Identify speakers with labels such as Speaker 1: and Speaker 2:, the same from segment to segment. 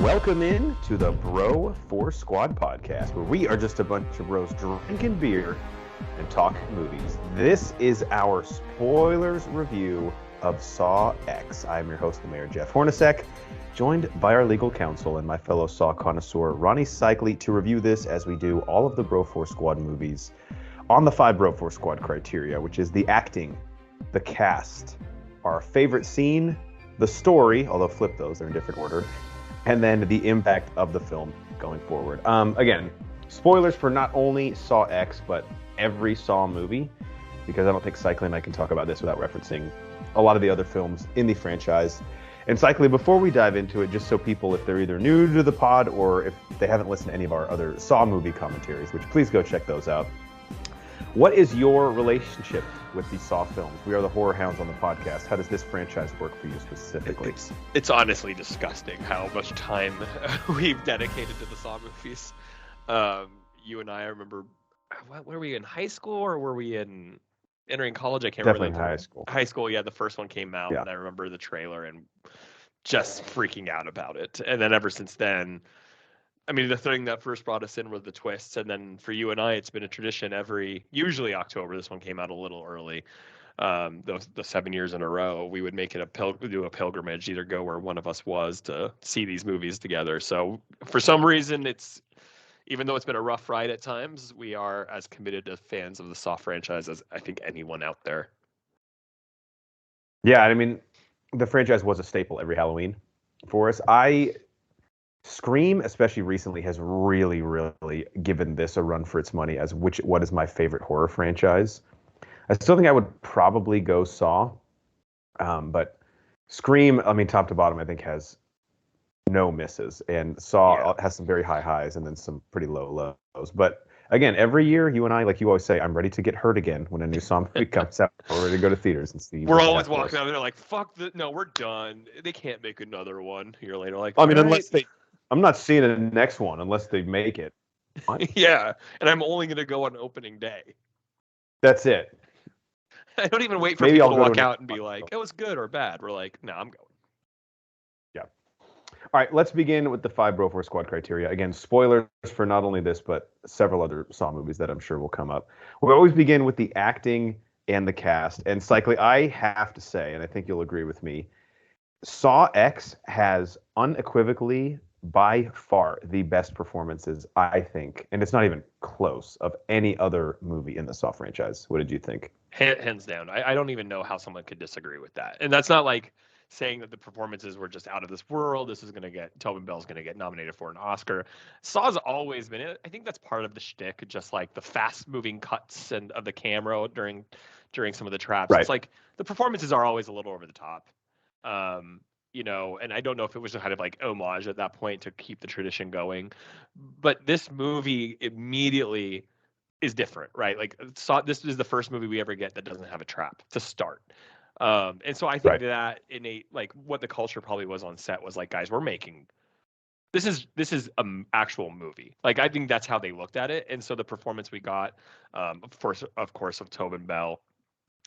Speaker 1: Welcome in to the Bro 4 Squad podcast, where we are just a bunch of bros drinking beer and talking movies. This is our spoilers review of Saw X. I'm your host, the Mayor Jeff Hornacek, joined by our legal counsel and my fellow Saw connoisseur, Ronnie Cycli, to review this as we do all of the Bro 4 Squad movies on the 5 Bro 4 Squad criteria, which is the acting, the cast, our favorite scene, the story, although flip those, they're in different order, and then the impact of the film going forward. Again, spoilers for not only Saw X, but every Saw movie, because I don't think Cycli and I can talk about this without referencing a lot of the other films in the franchise. And Cycli, before we dive into it, just so people, if they're either new to the pod or if they haven't listened to any of our other Saw movie commentaries, which please go check those out, what is your relationship with the Saw films? We are the Horror Hounds on the podcast. How does this franchise work for you specifically?
Speaker 2: It's honestly disgusting how much time we've dedicated to the Saw movies. You and I remember, were we in high school or were we entering college? I can't
Speaker 1: Definitely
Speaker 2: remember.
Speaker 1: High school.
Speaker 2: High school, yeah. The first one came out,
Speaker 1: Yeah.
Speaker 2: and I remember the trailer and just freaking out about it. And then ever since then, I mean, the thing that first brought us in was the twists, and then for you and I, it's been a tradition usually October. This one came out a little early. The 7 years in a row, we would make it do a pilgrimage, either go where one of us was to see these movies together. So for some reason, even though it's been a rough ride at times, we are as committed to fans of the Saw franchise as I think anyone out there.
Speaker 1: Yeah, I mean, the franchise was a staple every Halloween for us. Scream, especially recently, has really, really given this a run for its money as what is my favorite horror franchise. I still think I would probably go Saw, but Scream, I mean, top to bottom, I think has no misses, and Saw has some very high highs and then some pretty low lows. But again, every year, you and I, like you always say, I'm ready to get hurt again when a new Saw movie comes out. We're ready to go to theaters and see.
Speaker 2: We're always walking out there like, fuck, no, we're done. They can't make another one. A year later, like,
Speaker 1: I mean,
Speaker 2: right.
Speaker 1: I'm not seeing the next one unless they make it.
Speaker 2: Yeah, and I'm only going to go on opening day.
Speaker 1: That's it.
Speaker 2: I don't even wait for people to walk out and be like, it was good or bad. We're like, no, I'm going.
Speaker 1: Yeah. All right, let's begin with the 5 Bro 4 Squad criteria. Again, spoilers for not only this, but several other Saw movies that I'm sure will come up. We always begin with the acting and the cast. And Cycli, I have to say, and I think you'll agree with me, Saw X has unequivocally, by far, the best performances, I think, and it's not even close, of any other movie in the Saw franchise. What did you think?
Speaker 2: Hands down. I don't even know how someone could disagree with that. And that's not like saying that the performances were just out of this world. Tobin Bell's going to get nominated for an Oscar. Saw's always been, I think that's part of the shtick, just like the fast moving cuts and of the camera during some of the traps.
Speaker 1: Right.
Speaker 2: It's like the performances are always a little over the top. And I don't know if it was kind of like homage at that point to keep the tradition going, but this movie immediately is different, right? Like, this is the first movie we ever get that doesn't have a trap to start. And so I think that like what the culture probably was on set was like, guys, this is an actual movie. Like, I think that's how they looked at it. And so the performance we got, of course, of Tobin Bell,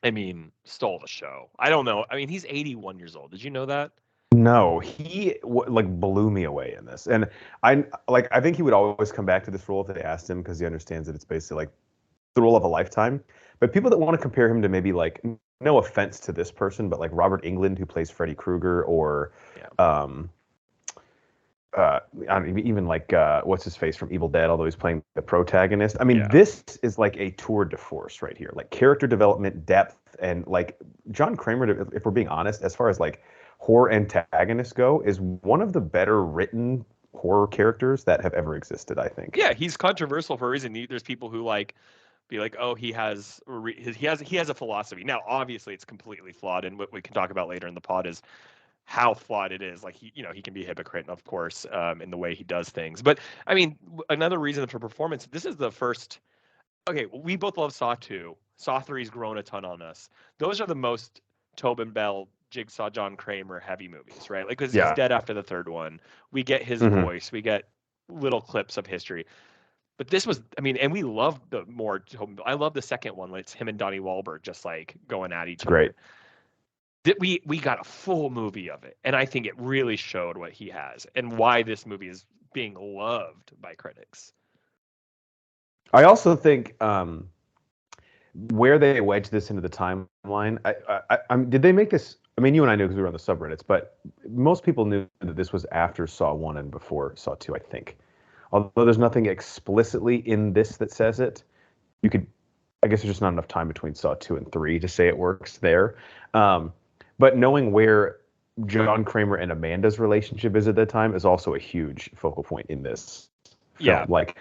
Speaker 2: I mean, stole the show. I don't know. I mean, he's 81 years old. Did you know that?
Speaker 1: No, he blew me away in this, and I think he would always come back to this role if they asked him, because he understands that it's basically like the role of a lifetime. But people that want to compare him to maybe, like, no offense to this person, but like Robert Englund, who plays Freddy Krueger, or even like what's his face from Evil Dead, although he's playing the protagonist. I mean, This is like a tour de force right here, like character development, depth, and like John Kramer, if we're being honest, as far as like horror antagonists go, is one of the better written horror characters that have ever existed, I think.
Speaker 2: Yeah, he's controversial for a reason. There's people who be like, oh, he has a philosophy. Now, obviously, it's completely flawed, and what we can talk about later in the pod is how flawed it is. Like, he can be a hypocrite, of course, in the way he does things. But I mean, another reason for performance, this is the first. Okay, we both love Saw 2. Saw 3's grown a ton on us. Those are the most Tobin Bell, Jigsaw, John Kramer heavy movies, right? Like, because he's dead after the third one. We get his voice. We get little clips of history. But this was, I mean, and we love the more Tobin Bell. I love the second one when it's him and Donnie Wahlberg just like going at each other.
Speaker 1: Great.
Speaker 2: we got a full movie of it, and I think it really showed what he has and why this movie is being loved by critics.
Speaker 1: I also think where they wedge this into the timeline. Did they make this? I mean, you and I knew because we were on the subreddits, but most people knew that this was after Saw 1 and before Saw 2, I think. Although there's nothing explicitly in this that says it, you could, I guess there's just not enough time between Saw 2 and 3 to say it works there. But knowing where John Kramer and Amanda's relationship is at that time is also a huge focal point in this film.
Speaker 2: Yeah.
Speaker 1: Like,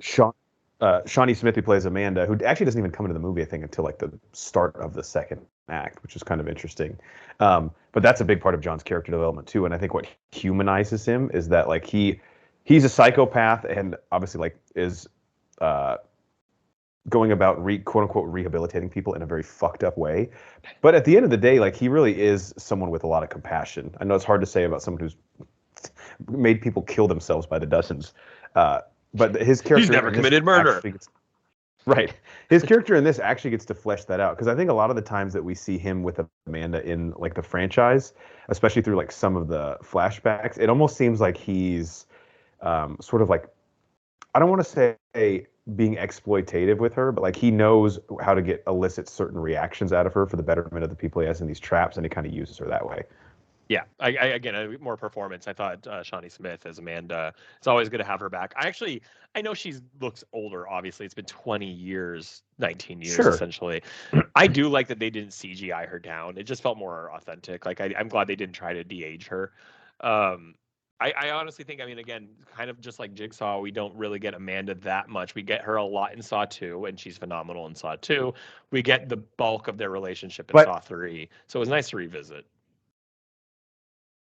Speaker 1: Shawnee Smith, who plays Amanda, who actually doesn't even come into the movie, I think, until like the start of the second act, which is kind of interesting. But that's a big part of John's character development too. And I think what humanizes him is that like he's a psychopath and obviously like is going about quote unquote rehabilitating people in a very fucked up way. But at the end of the day, like he really is someone with a lot of compassion. I know it's hard to say about someone who's made people kill themselves by the dozens. But his character,
Speaker 2: he's never committed murder.
Speaker 1: Right. His character in this actually gets to flesh that out, because I think a lot of the times that we see him with Amanda in like the franchise, especially through like some of the flashbacks, it almost seems like he's sort of like, I don't want to say being exploitative with her, but like he knows how to elicit certain reactions out of her for the betterment of the people he has in these traps, and he kind of uses her that way.
Speaker 2: Yeah, I again, more performance. I thought Shawnee Smith as Amanda, it's always good to have her back. I know she looks older, obviously. It's been 20 years, 19 years,
Speaker 1: Sure.
Speaker 2: essentially. I do like that they didn't CGI her down. It just felt more authentic. Like, I'm glad they didn't try to de-age her. I honestly think, I mean, again, kind of just like Jigsaw, we don't really get Amanda that much. We get her a lot in Saw 2, and she's phenomenal in Saw 2. We get the bulk of their relationship in Saw 3. So it was nice to revisit.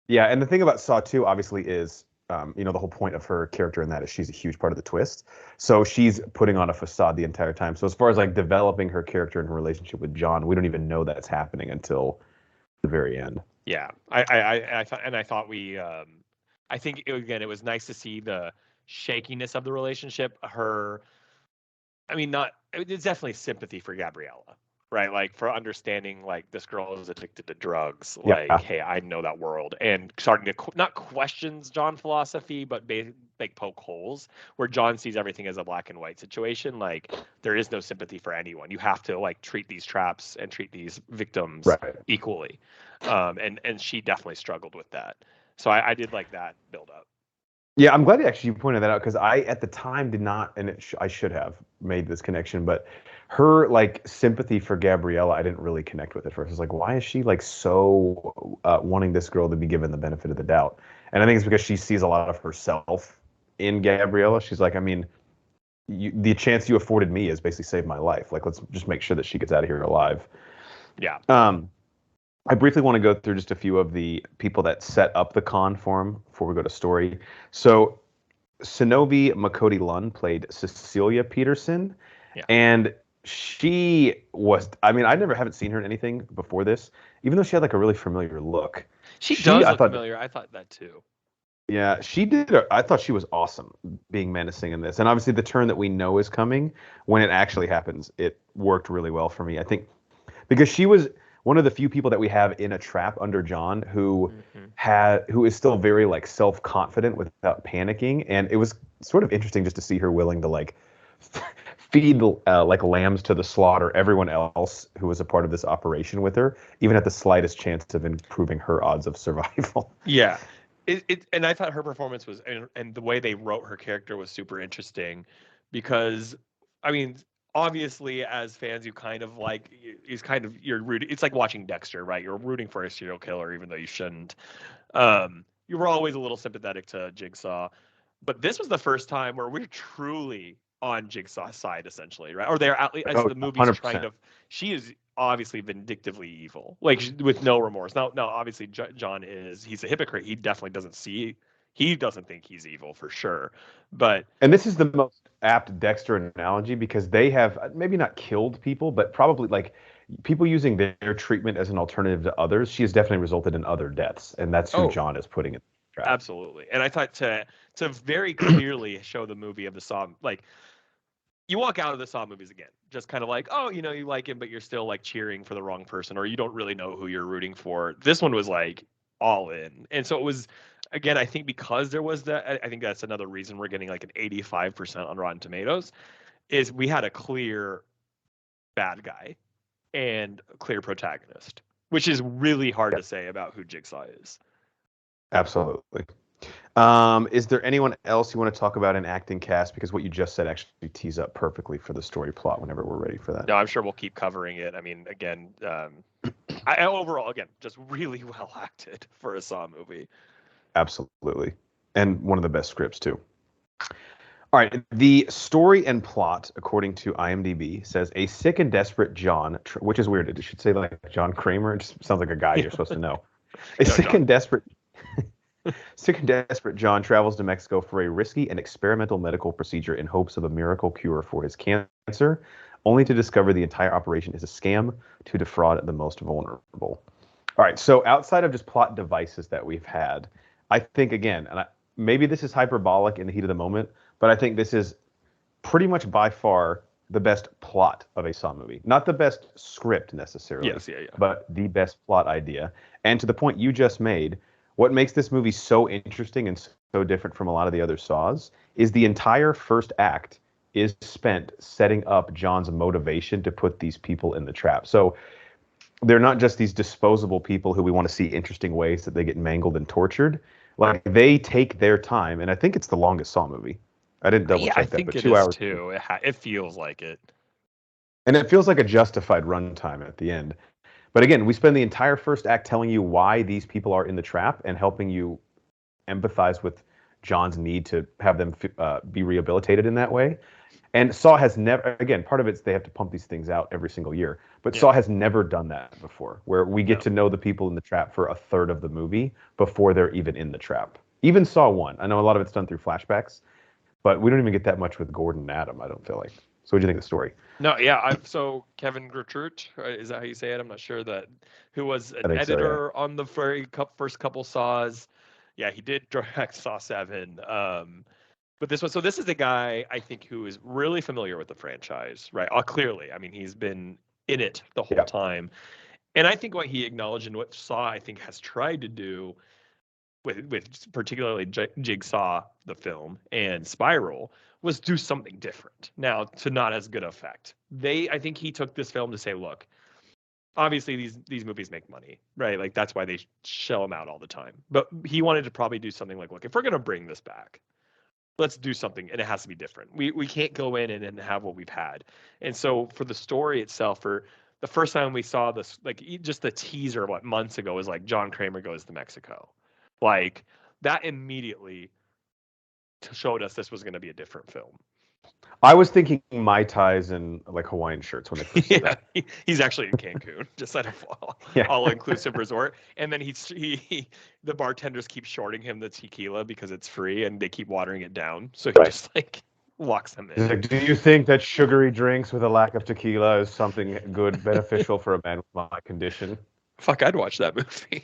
Speaker 1: Yeah, and the thing about Saw 2 obviously is, the whole point of her character in that is she's a huge part of the twist. So she's putting on a facade the entire time. So as far as like developing her character and her relationship with John, we don't even know that's happening until the very end.
Speaker 2: Yeah, I thought I think again, it was nice to see the shakiness of the relationship. It's definitely sympathy for Gabriella. Right, like for understanding, like this girl is addicted to drugs. Like,
Speaker 1: yeah.
Speaker 2: Hey, I know that world, and starting to not questions John philosophy, but like poke holes where John sees everything as a black and white situation. Like there is no sympathy for anyone. You have to like treat these traps and treat these victims equally. And she definitely struggled with that. So I did like that build up.
Speaker 1: Yeah, I'm glad you pointed that out, because I at the time did not, and I should have made this connection, but her like sympathy for Gabriella, I didn't really connect with at first. I was like, why is she like so wanting this girl to be given the benefit of the doubt? And I think it's because she sees a lot of herself in Gabriella. She's like, I mean, the chance you afforded me is basically saved my life. Like, let's just make sure that she gets out of here alive.
Speaker 2: Yeah.
Speaker 1: I briefly want to go through just a few of the people that set up the con for him before we go to story. So, Sonovi Makoti Lund played Cecilia Peterson, and she was, I mean, I haven't seen her in anything before this, even though she had like a really familiar look.
Speaker 2: She does look familiar. I thought that too.
Speaker 1: Yeah, she did. I thought she was awesome being menacing in this. And obviously the turn that we know is coming, when it actually happens, it worked really well for me. I think because she was one of the few people that we have in a trap under John who is still very like self-confident without panicking. And it was sort of interesting just to see her willing to like feed like lambs to the slaughter everyone else who was a part of this operation with her, even at the slightest chance of improving her odds of survival.
Speaker 2: Yeah. And I thought her performance was, and the way they wrote her character was super interesting, because, I mean, obviously as fans, you kind of like, you're rooting. It's like watching Dexter, right? You're rooting for a serial killer, even though you shouldn't. You were always a little sympathetic to Jigsaw, but this was the first time where we're truly on Jigsaw's side, essentially, right? Or they're at least, as the movie's
Speaker 1: 100%.
Speaker 2: trying to, she is obviously vindictively evil, like with no remorse. Now, obviously, John he's a hypocrite. He definitely doesn't think he's evil for sure. And
Speaker 1: this is the most apt Dexter analogy, because they have maybe not killed people, but probably like people using their treatment as an alternative to others. She has definitely resulted in other deaths, and that's who John is putting in the trap.
Speaker 2: Absolutely. And I thought to very clearly show the movie of the Saw, like you walk out of the Saw movies again, just kind of like, oh, you know, you like him, but you're still like cheering for the wrong person, or you don't really know who you're rooting for. This one was like all in, and so it was. Again, I think because there was that, I think that's another reason we're getting like an 85% on Rotten Tomatoes. Is we had a clear bad guy and a clear protagonist, which is really hard to say about who Jigsaw is.
Speaker 1: Absolutely. Is there anyone else you want to talk about in acting cast? Because what you just said actually tees up perfectly for the story plot whenever we're ready for that.
Speaker 2: No, I'm sure we'll keep covering it. I mean, again, I overall, again, just really well acted for a Saw movie.
Speaker 1: Absolutely. And one of the best scripts, too. All right. The story and plot, according to IMDb, says a sick and desperate John, which is weird. It should say like John Kramer. It just sounds like a guy you're supposed to know. Sick and desperate John travels to Mexico for a risky and experimental medical procedure in hopes of a miracle cure for his cancer, only to discover the entire operation is a scam to defraud the most vulnerable. All right. So outside of just plot devices that we've had, I think, again, and maybe this is hyperbolic in the heat of the moment, but I think this is pretty much by far the best plot of a Saw movie. Not the best script necessarily,
Speaker 2: Yes, yeah.
Speaker 1: but the best plot idea. And to the point you just made, what makes this movie so interesting and so different from a lot of the other Saws is the entire first act is spent setting up John's motivation to put these people in the trap. So they're not just these disposable people who we want to see interesting ways that they get mangled and tortured. Like, they take their time, and I think it's the longest Saw movie. I didn't double check that, but 2 hours
Speaker 2: too. It feels like it,
Speaker 1: and it feels like a justified runtime at the end. But again, we spend the entire first act telling you why these people are in the trap and helping you empathize with John's need to have them be rehabilitated in that way. And Saw has never, again, part of it's they have to pump these things out every single year, but Saw has never done that before, where we get to know the people in the trap for a third of the movie before they're even in the trap. Even Saw 1. I know a lot of it's done through flashbacks, but we don't even get that much with Gordon and Adam, I don't feel like. So what do you think of the story?
Speaker 2: No, yeah. So Kevin Gertrude, is that how you say it? I'm not sure who was an editor on the first couple Saws. Yeah, he did direct Saw 7. But this is a guy I think who is really familiar with the franchise, right? Clearly, I mean, he's been in it the whole time, and I think what he acknowledged and what Saw I think has tried to do with particularly Jigsaw the film and Spiral was do something different. Now, to not as good effect. I think he took this film to say, look, obviously these movies make money, right? Like, that's why they shell them out all the time. But he wanted to probably do something like, look, if we're going to bring this back, let's do something, and it has to be different. We can't go in and have what we've had. And so for the story itself, for the first time we saw this, like, just the teaser months ago was like John Kramer goes to Mexico. Like, that immediately showed us this was going to be a different film.
Speaker 1: I was thinking Mai Tais and like Hawaiian shirts when they first said that.
Speaker 2: He's actually in Cancun, just at a all-inclusive resort. And then the bartenders keep shorting him the tequila because it's free, and they keep watering it down. So he just like locks them in.
Speaker 1: He's like, do you think that sugary drinks with a lack of tequila is something good, beneficial for a man with my condition?
Speaker 2: Fuck, I'd watch that movie.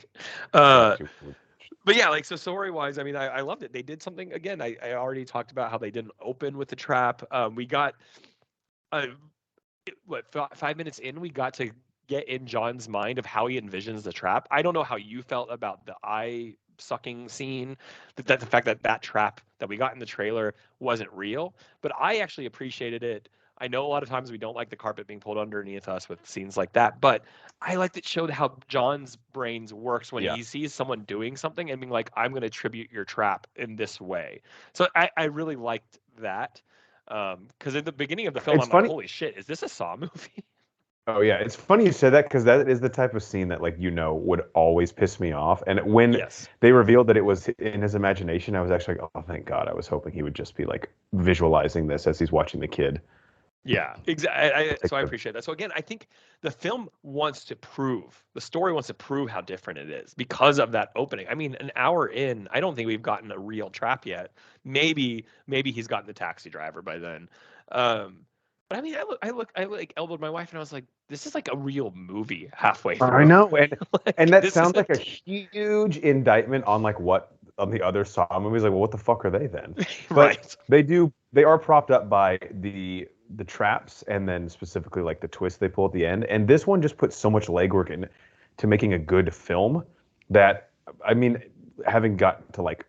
Speaker 2: But yeah, like, so story-wise, I mean, I loved it. They did something, again, I already talked about how they didn't open with the trap. We got, 5 minutes in, we got to get in John's mind of how he envisions the trap. I don't know how you felt about the eye-sucking scene, that the fact that trap that we got in the trailer wasn't real, but I actually appreciated it. I know a lot of times we don't like the carpet being pulled underneath us with scenes like that, but I liked it showed how John's brains works when he sees someone doing something and being like, I'm going to attribute your trap in this way. So I really liked that. Because at the beginning of the film, I'm like, holy shit, is this a Saw movie?
Speaker 1: Oh, yeah. It's funny you said that, because that is the type of scene that, like, would always piss me off. And when they revealed that it was in his imagination, I was actually like, oh, thank God. I was hoping he would just be, like, visualizing this as he's watching the kid.
Speaker 2: Yeah, exactly. So I appreciate that. So again, I think the story wants to prove how different it is because of that opening. I mean, an hour in, I don't think we've gotten a real trap yet. Maybe he's gotten the taxi driver by then. But I mean, I like elbowed my wife and I was like, this is like a real movie halfway through.
Speaker 1: I know, and that sounds like a huge indictment on on the other Saw movies. Like, well, what the fuck are they then? But they are propped up by the the traps and then specifically like the twist they pull at the end. And this one just puts so much legwork in to making a good film that, I mean, having got to like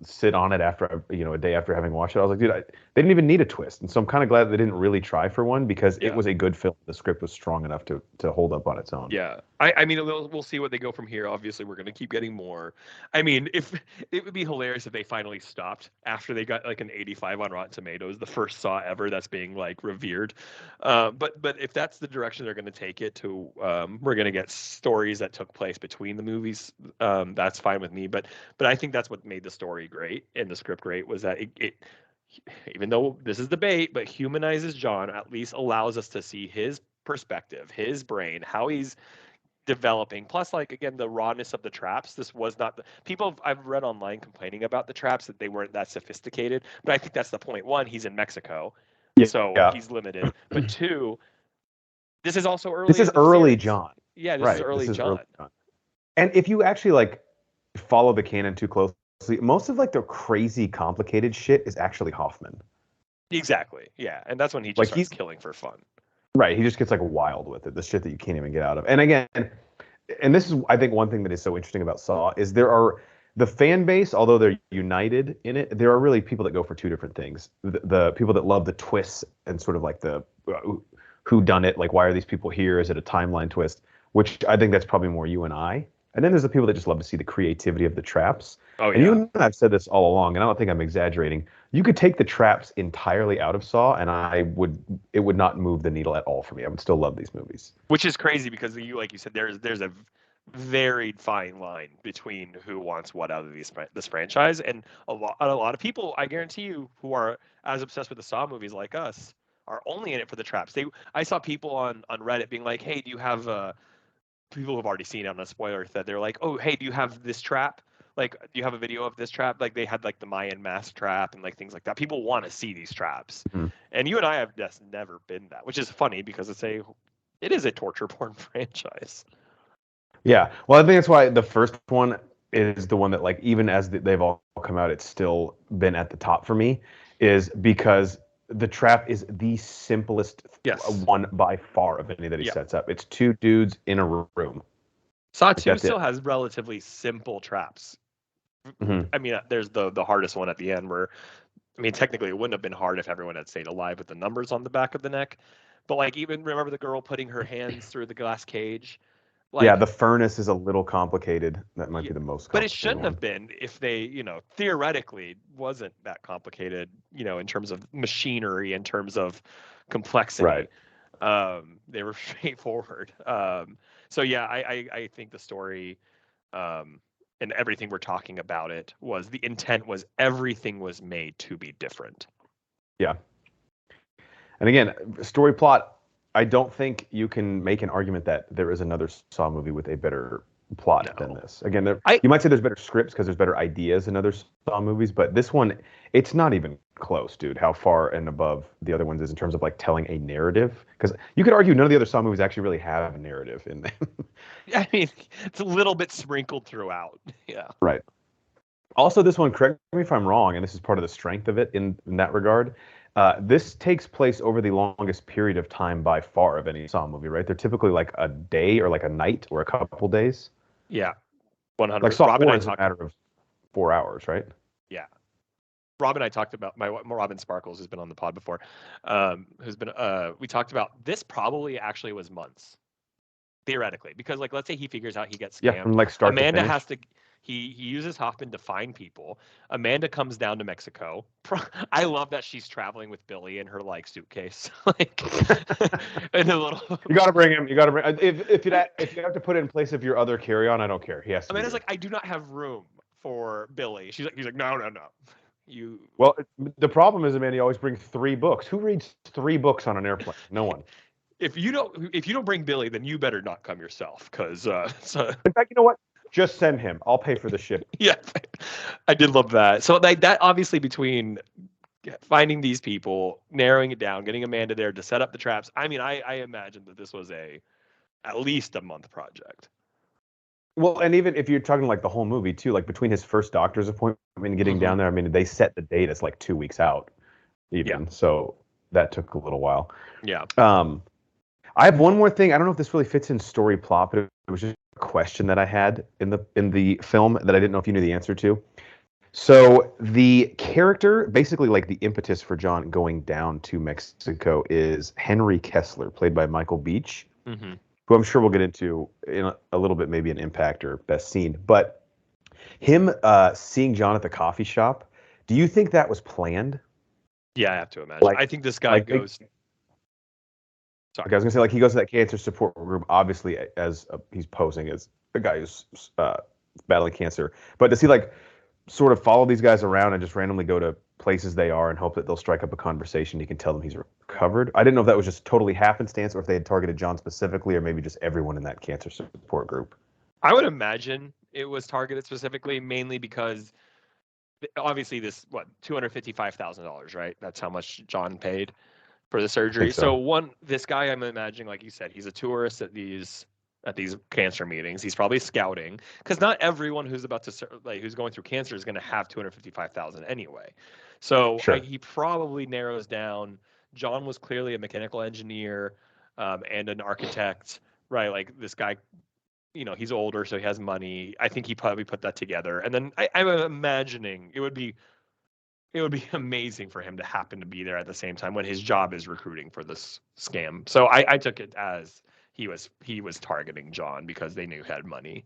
Speaker 1: sit on it after a day after having watched it, I was like, dude, they didn't even need a twist. And so I'm kind of glad they didn't really try for one, because it was a good film. The script was strong enough to hold up on its own.
Speaker 2: Yeah, I mean, we'll see what they go from here. Obviously, we're going to keep getting more. I mean, if it would be hilarious if they finally stopped after they got like an 85 on Rotten Tomatoes, the first Saw ever that's being like revered. But if that's the direction they're going to take it to, we're going to get stories that took place between the movies. That's fine with me. But I think that's what made the story great and the script great, was that it even though this is debate, but humanizes John, at least allows us to see his perspective, his brain, how he's developing. Plus, like, again, the rawness of the traps. This was not the people I've read online complaining about the traps, that they weren't that sophisticated. But I think that's the point. One, he's in Mexico, so he's limited. But two, this is also early.
Speaker 1: This is early John.
Speaker 2: Yeah, this is early John.
Speaker 1: And if you actually like follow the canon too closely, most of like the crazy complicated shit is actually Hoffman.
Speaker 2: Exactly. Yeah, and that's when he just starts killing for fun.
Speaker 1: Right. He just gets like wild with it. The shit that you can't even get out of. And again, and this is, I think, one thing that is so interesting about Saw is there are the fan base, although they're united in it, there are really people that go for two different things. The people that love the twists and sort of like the who done it, like why are these people here? Is it a timeline twist? Which I think that's probably more you and I. And then there's the people that just love to see the creativity of the traps.
Speaker 2: Oh, yeah.
Speaker 1: And you and I've said this all along, and I don't think I'm exaggerating. You could take the traps entirely out of Saw, and it would not move the needle at all for me. I would still love these movies. Which
Speaker 2: is crazy because like you said, there's a very fine line between who wants what out of this franchise, and a lot of people, I guarantee you, who are as obsessed with the Saw movies like us, are only in it for the traps. I saw people on Reddit being like, "Hey, do you have people who've already seen it on a spoiler that they're like, oh, hey, do you have this trap? Like, do you have a video of this trap?" Like, they had like the Mayan mask trap and like things like that. People want to see these traps, and you and I have just never been that, which is funny because it is a torture porn franchise.
Speaker 1: Yeah, well, I think that's why the first one is the one that, like, even as they've all come out, it's still been at the top for me, is because the trap is the simplest one by far of any that he sets up. It's two dudes in a room.
Speaker 2: Saw 2 still has relatively simple traps. I mean, there's the hardest one at the end where, I mean, technically it wouldn't have been hard if everyone had stayed alive with the numbers on the back of the neck. But like, even remember the girl putting her hands through the glass cage?
Speaker 1: Like, yeah, the furnace is a little complicated. That might be the most complicated
Speaker 2: But it shouldn't have been if they, theoretically wasn't that complicated, in terms of machinery, in terms of complexity. Right. They were straightforward. So yeah, I think the story and everything we're talking about it was, the intent was everything was made to be different.
Speaker 1: Yeah. And again, story plot, I don't think you can make an argument that there is another Saw movie with a better plot than this. Again, you might say there's better scripts because there's better ideas in other Saw movies, but this one, it's not even close, dude, how far and above the other ones is in terms of like telling a narrative. Because you could argue none of the other Saw movies actually really have a narrative in them.
Speaker 2: I mean, it's a little bit sprinkled throughout. Yeah.
Speaker 1: Right. Also, this one, correct me if I'm wrong, and this is part of the strength of it in that regard. This takes place over the longest period of time by far of any Saw movie, right? They're typically like a day or like a night or a couple days.
Speaker 2: Yeah, 100.
Speaker 1: Like Saw 4 is a matter of 4 hours, right?
Speaker 2: Yeah. Rob and I talked about, Robin Sparkles, who's been on the pod before, we talked about this probably actually was months, theoretically, because like, let's say he figures out he gets scammed.
Speaker 1: Yeah, from like start
Speaker 2: Amanda
Speaker 1: to finish.
Speaker 2: has to. He uses Hoffman to find people. Amanda comes down to Mexico. I love that she's traveling with Billy in her like suitcase, like in a little.
Speaker 1: You got to bring him. You got to bring. If you have to put it in place of your other carry-on, I don't care. He has to.
Speaker 2: Amanda's like, I do not have room for Billy. He's like, no. You.
Speaker 1: Well, the problem is, Amanda, you always bring 3 books. Who reads 3 books on an airplane? No one.
Speaker 2: If you don't bring Billy, then you better not come yourself, because. In
Speaker 1: fact, you know what? Just send him. I'll pay for the ship.
Speaker 2: Yeah, I did love that. So like that, obviously, between finding these people, narrowing it down, getting Amanda there to set up the traps. I mean, I imagine that this was at least a month project.
Speaker 1: Well, and even if you're talking like the whole movie too, like between his first doctor's appointment and getting down there, I mean, they set the date as like 2 weeks out, even. Yeah. So that took a little while.
Speaker 2: Yeah.
Speaker 1: I have one more thing. I don't know if this really fits in story plot, but it was just a question that I had in the film that I didn't know if you knew the answer to. So the character, basically like the impetus for John going down to Mexico, is Henry Kessler, played by Michael Beach,
Speaker 2: Mm-hmm.
Speaker 1: who I'm sure we'll get into in a little bit, maybe an impact or best scene. But him seeing John at the coffee shop, do you think that was planned?
Speaker 2: Yeah, I have to imagine.
Speaker 1: Like,
Speaker 2: I think this guy
Speaker 1: like,
Speaker 2: goes.
Speaker 1: like
Speaker 2: Sorry.
Speaker 1: I was gonna say, like he goes to that cancer support group, obviously as he's posing as a guy who's battling cancer. But does he like sort of follow these guys around and just randomly go to places they are and hope that they'll strike up a conversation? He can tell them he's recovered. I didn't know if that was just totally happenstance or if they had targeted John specifically, or maybe just everyone in that cancer support group.
Speaker 2: I would imagine it was targeted specifically, mainly because obviously this $255,000, right? That's how much John paid for the
Speaker 1: I
Speaker 2: surgery.
Speaker 1: think so.
Speaker 2: This guy, I'm imagining, like you said, he's a tourist at these cancer meetings. He's probably scouting, because not everyone who's about to who's going through cancer is going to have 255,000 anyway. So
Speaker 1: Sure.
Speaker 2: he probably narrows down. John was clearly a mechanical engineer and an architect, right? Like this guy, he's older, so he has money. I think he probably put that together. And then I'm imagining it would be amazing for him to happen to be there at the same time when his job is recruiting for this scam. So I took it as he was targeting John because they knew he had money.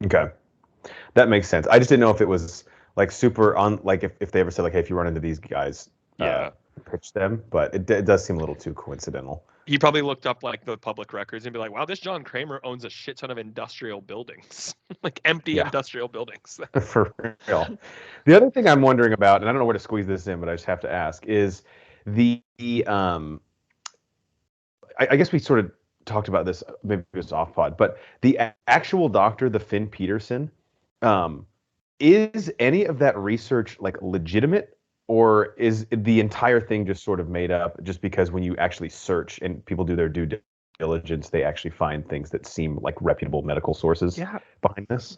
Speaker 1: Okay, that makes sense. I just didn't know if it was like super on, like if they ever said like, hey, if you run into these guys, pitch them. But it does seem a little too coincidental.
Speaker 2: He probably looked up like the public records and be like, wow, this John Kramer owns a shit ton of industrial buildings, like empty industrial buildings.
Speaker 1: For real. The other thing I'm wondering about, and I don't know where to squeeze this in, but I just have to ask, is I guess we sort of talked about this, maybe it was off pod, but the actual doctor, the Finn Peterson, is any of that research like legitimate, or is the entire thing just sort of made up just because when you actually search and people do their due diligence, they actually find things that seem like reputable medical sources behind this?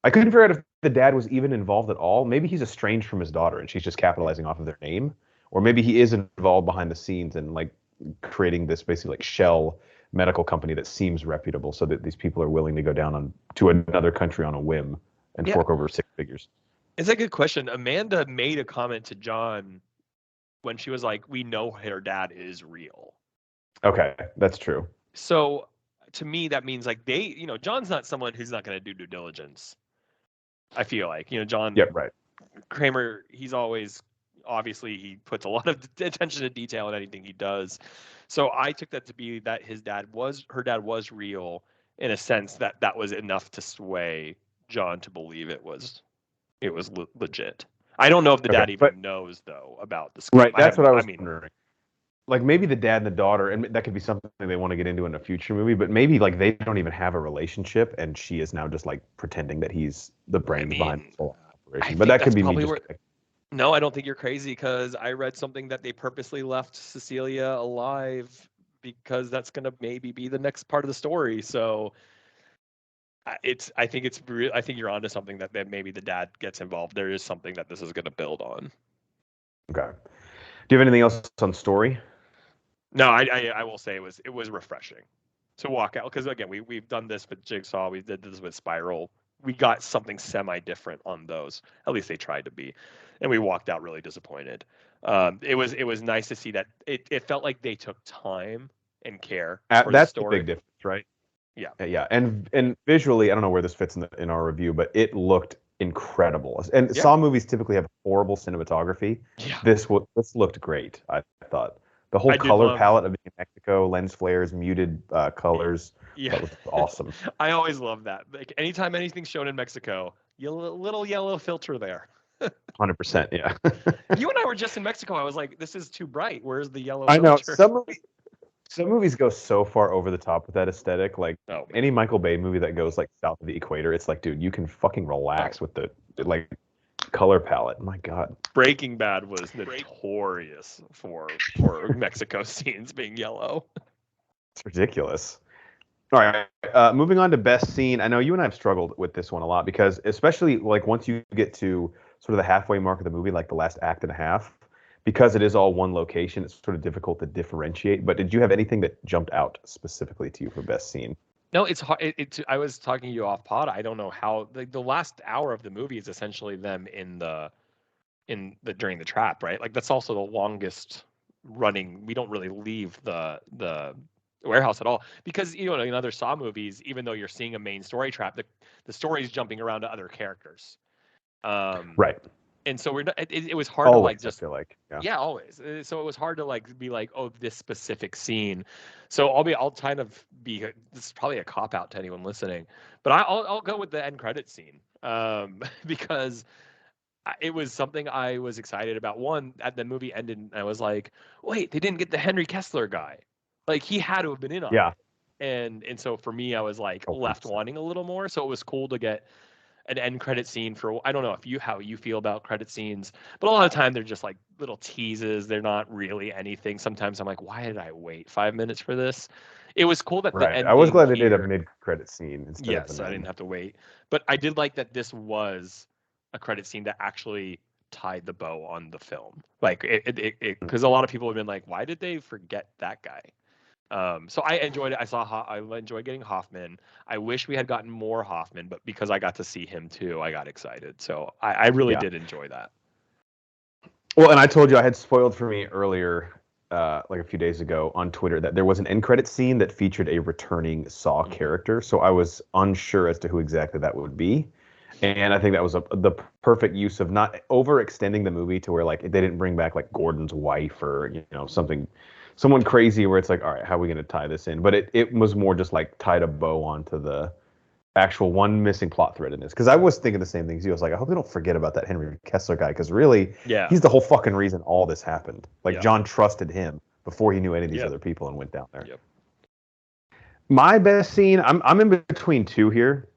Speaker 1: I couldn't figure out if the dad was even involved at all. Maybe he's estranged from his daughter and she's just capitalizing off of their name, or maybe he is involved behind the scenes and like creating this basically like shell medical company that seems reputable, so that these people are willing to go down to another country on a whim and fork over six figures.
Speaker 2: It's a good question. Amanda made a comment to John when she was like, we know her dad is real.
Speaker 1: Okay, that's true.
Speaker 2: So to me, that means like John's not someone who's not going to do due diligence. I feel like, John
Speaker 1: right.
Speaker 2: Kramer, he's always, obviously he puts a lot of attention to detail in anything he does. So I took that to be that her dad was real, in a sense that was enough to sway John to believe it was legit. I don't know if the dad even knows though about the scam.
Speaker 1: Right, that's what I was wondering. Like maybe the dad and the daughter, and that could be something they want to get into in a future movie, but maybe like they don't even have a relationship, and she is now just like pretending that he's the brains behind the whole operation. But that could be me just.
Speaker 2: No, I don't think you're crazy, because I read something that they purposely left Cecilia alive because that's going to maybe be the next part of the story. So I think you're onto something, that maybe the dad gets involved. There is something that this is going to build on.
Speaker 1: Okay. Do you have anything else on story?
Speaker 2: No, I will say it was refreshing to walk out, because again we've done this with Jigsaw, we did this with Spiral. We got something semi different on those. At least they tried to be, and we walked out really disappointed. It was nice to see that it felt like they took time and care for
Speaker 1: that's
Speaker 2: the story.
Speaker 1: The big difference, right?
Speaker 2: Yeah.
Speaker 1: And visually, I don't know where this fits in our review, but it looked incredible. And Saw movies typically have horrible cinematography.
Speaker 2: Yeah.
Speaker 1: This looked great, I thought. The whole color palette of being in Mexico, lens flares, muted colors.
Speaker 2: Yeah,
Speaker 1: that was awesome.
Speaker 2: I always love that. Like anytime anything's shown in Mexico, little yellow filter there.
Speaker 1: 100%, yeah.
Speaker 2: You and I were just in Mexico. I was like, this is too bright. Where's the yellow
Speaker 1: I know.
Speaker 2: filter?
Speaker 1: Some movies go so far over the top with that aesthetic. Like any Michael Bay movie that goes like south of the equator, it's like, dude, you can fucking relax with the like color palette. My God.
Speaker 2: Breaking Bad was notorious for Mexico scenes being yellow.
Speaker 1: It's ridiculous. All right, moving on to best scene. I know you and I have struggled with this one a lot, because especially like once you get to sort of the halfway mark of the movie, like the last act and a half, because it is all one location, it's sort of difficult to differentiate. But did you have anything that jumped out specifically to you for best scene?
Speaker 2: No, it's hard. I was talking to you off pod. I don't know how the last hour of the movie is essentially them during the trap, right? Like that's also the longest running. We don't really leave the warehouse at all because in other Saw movies, even though you're seeing a main story trap, the story is jumping around to other characters.
Speaker 1: Right.
Speaker 2: And so it was hard to
Speaker 1: Always,
Speaker 2: like just
Speaker 1: I feel like.
Speaker 2: yeah, always. So it was hard to like be like, oh, this specific scene. So I'll kind of be this is probably a cop out to anyone listening, but I'll go with the end credit scene because it was something I was excited about. One, at the movie ended, and I was like, wait, they didn't get the Henry Kessler guy. Like he had to have been in on
Speaker 1: Yeah.
Speaker 2: it. And so for me, I was like
Speaker 1: Oh,
Speaker 2: left
Speaker 1: 100%.
Speaker 2: wanting a little more. So it was cool to get an end credit scene for I don't know how you feel about credit scenes, but a lot of time they're just like little teases. They're not really anything. Sometimes I'm like, why did I wait 5 minutes for this? It was cool that the
Speaker 1: Right. I was
Speaker 2: ending
Speaker 1: glad they did a
Speaker 2: here.
Speaker 1: mid-credit scene instead of
Speaker 2: Yes,
Speaker 1: an
Speaker 2: I didn't
Speaker 1: end.
Speaker 2: have to wait. But I did like that this was a credit scene that actually tied the bow on the film. Like it because a lot of people have been like, why did they forget that guy? So I enjoyed it. I enjoyed getting Hoffman. I wish we had gotten more Hoffman, but because I got to see him too, I got excited. So I really
Speaker 1: Yeah.
Speaker 2: did enjoy that.
Speaker 1: Well, and I told you I had spoiled for me earlier, like a few days ago on Twitter, that there was an end credit scene that featured a returning Saw character. So I was unsure as to who exactly that would be. And I think that was the perfect use of not overextending the movie to where like they didn't bring back like Gordon's wife or someone crazy where it's like, all right, how are we going to tie this in? But it was more just like tied a bow onto the actual one missing plot thread in this. Because I was thinking the same things. I was like, I hope they don't forget about that Henry Kessler guy. Because really,
Speaker 2: Yeah.
Speaker 1: he's the whole fucking reason all this happened. Like
Speaker 2: Yeah.
Speaker 1: John trusted him before he knew any of these
Speaker 2: Yep.
Speaker 1: other people and went down there.
Speaker 2: Yep.
Speaker 1: My best scene, I'm in between two here.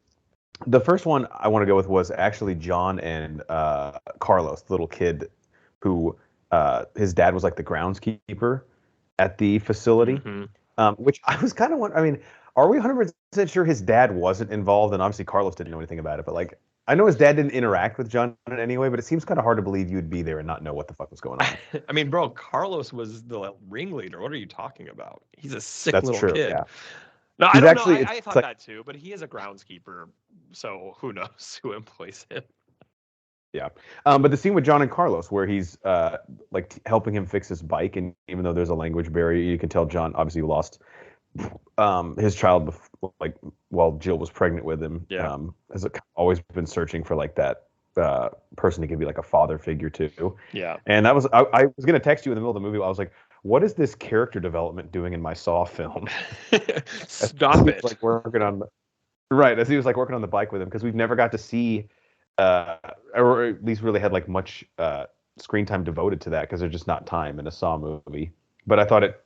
Speaker 1: The first one I want to go with was actually John and Carlos, the little kid who his dad was like the groundskeeper at the facility, which I was kind of wondering. I mean, are we 100% sure his dad wasn't involved? And obviously Carlos didn't know anything about it, but like I know his dad didn't interact with John in any way, but it seems kind of hard to believe you'd be there and not know what the fuck was going on.
Speaker 2: I mean, bro, Carlos was the ringleader. What are you talking about? He's a sick
Speaker 1: That's
Speaker 2: little
Speaker 1: true,
Speaker 2: kid.
Speaker 1: yeah.
Speaker 2: No,
Speaker 1: He's
Speaker 2: I don't
Speaker 1: actually,
Speaker 2: know. I thought
Speaker 1: like,
Speaker 2: that too, but he is a groundskeeper, so who knows who employs him.
Speaker 1: yeah. But the scene with John and Carlos where he's like helping him fix his bike, and even though there's a language barrier, you can tell John obviously lost his child like while Jill was pregnant with him.
Speaker 2: Yeah.
Speaker 1: Has always been searching for like that person to give you like a father figure to.
Speaker 2: Yeah.
Speaker 1: And that was I was gonna text you in the middle of the movie. I was like, what is this character development doing in my Saw film?
Speaker 2: Stop it.
Speaker 1: Like working on right as he was like working on the bike with him, because we've never got to see or at least really had like much screen time devoted to that, because there's just not time in a Saw movie. But I thought it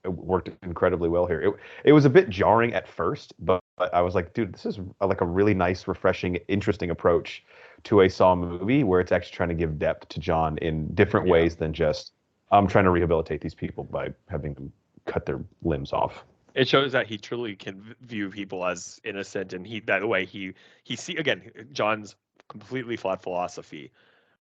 Speaker 1: worked incredibly well here. It was a bit jarring at first, but I was like, dude, this is like a really nice, refreshing, interesting approach to a Saw movie where it's actually trying to give depth to John in different ways than just I'm trying to rehabilitate these people by having them cut their limbs off.
Speaker 2: It shows that he truly can view people as innocent, and that way he see again John's completely flawed philosophy,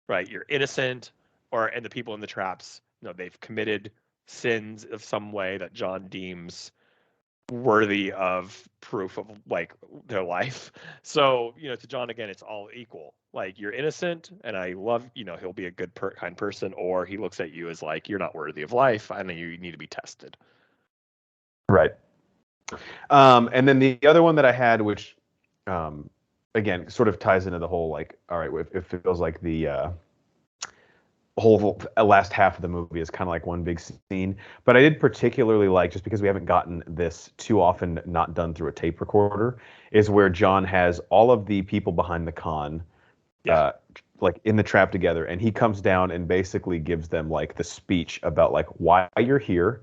Speaker 2: right? You're innocent, and the people in the traps, they've committed sins of some way that John deems worthy of proof of like their life. So to John again, it's all equal. Like you're innocent, and I love he'll be a good kind person, or he looks at you as like you're not worthy of life. I know you need to be tested.
Speaker 1: Right. And then the other one that I had, which again sort of ties into the whole like, all right, it feels like the whole last half of the movie is kind of like one big scene. But I did particularly like, just because we haven't gotten this too often not done through a tape recorder, is where John has all of the people behind the con like in the trap together, and he comes down and basically gives them like the speech about like why you're here.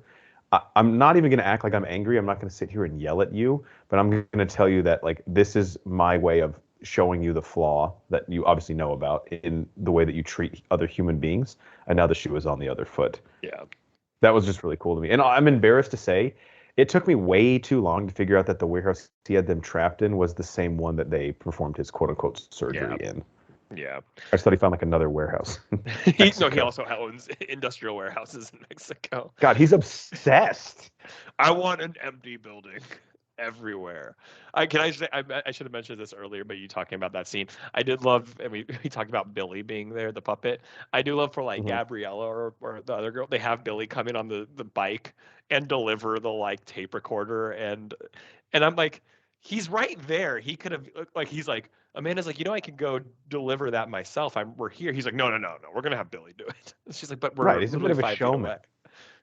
Speaker 1: I'm not even going to act like I'm angry. I'm not going to sit here and yell at you, but I'm going to tell you that like this is my way of showing you the flaw that you obviously know about in the way that you treat other human beings. And now the shoe is on the other foot.
Speaker 2: Yeah.
Speaker 1: That was just really cool to me. And I'm embarrassed to say, it took me way too long to figure out that the warehouse he had them trapped in was the same one that they performed his quote unquote surgery in.
Speaker 2: Yeah.
Speaker 1: I just thought he found like another warehouse.
Speaker 2: He also owns industrial warehouses in Mexico.
Speaker 1: God, he's obsessed.
Speaker 2: I want an empty building everywhere. I should have mentioned this earlier, but you talking about that scene, I did love. And we talked about Billy being there, the puppet. I do love for like Gabriella or the other girl. They have Billy come in on the bike and deliver the like tape recorder, and I'm like, he's right there. He could have like he's like. Amanda's like, I can go deliver that myself. We're here. He's like, no. We're gonna have Billy do it. She's like, but we're
Speaker 1: Right, he's a bit
Speaker 2: literally
Speaker 1: of a
Speaker 2: 5 feet
Speaker 1: showman.
Speaker 2: away.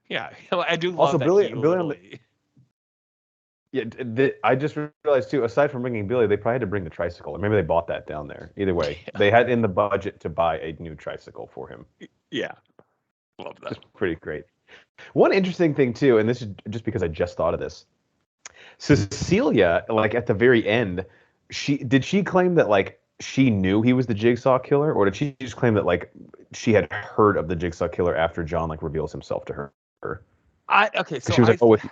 Speaker 2: Yeah, I do love
Speaker 1: Also,
Speaker 2: that
Speaker 1: Billy
Speaker 2: he literally.
Speaker 1: Yeah, I just realized too. Aside from bringing Billy, they probably had to bring the tricycle, or maybe they bought that down there. Either way, they had in the budget to buy a new tricycle for him.
Speaker 2: Yeah, love that.
Speaker 1: It's pretty great. One interesting thing too, and this is just because I just thought of this. Cecilia, like at the very end, she claim that like she knew he was the Jigsaw killer, or did she just claim that like she had heard of the Jigsaw killer after John like reveals himself to her?
Speaker 2: So
Speaker 1: she was like,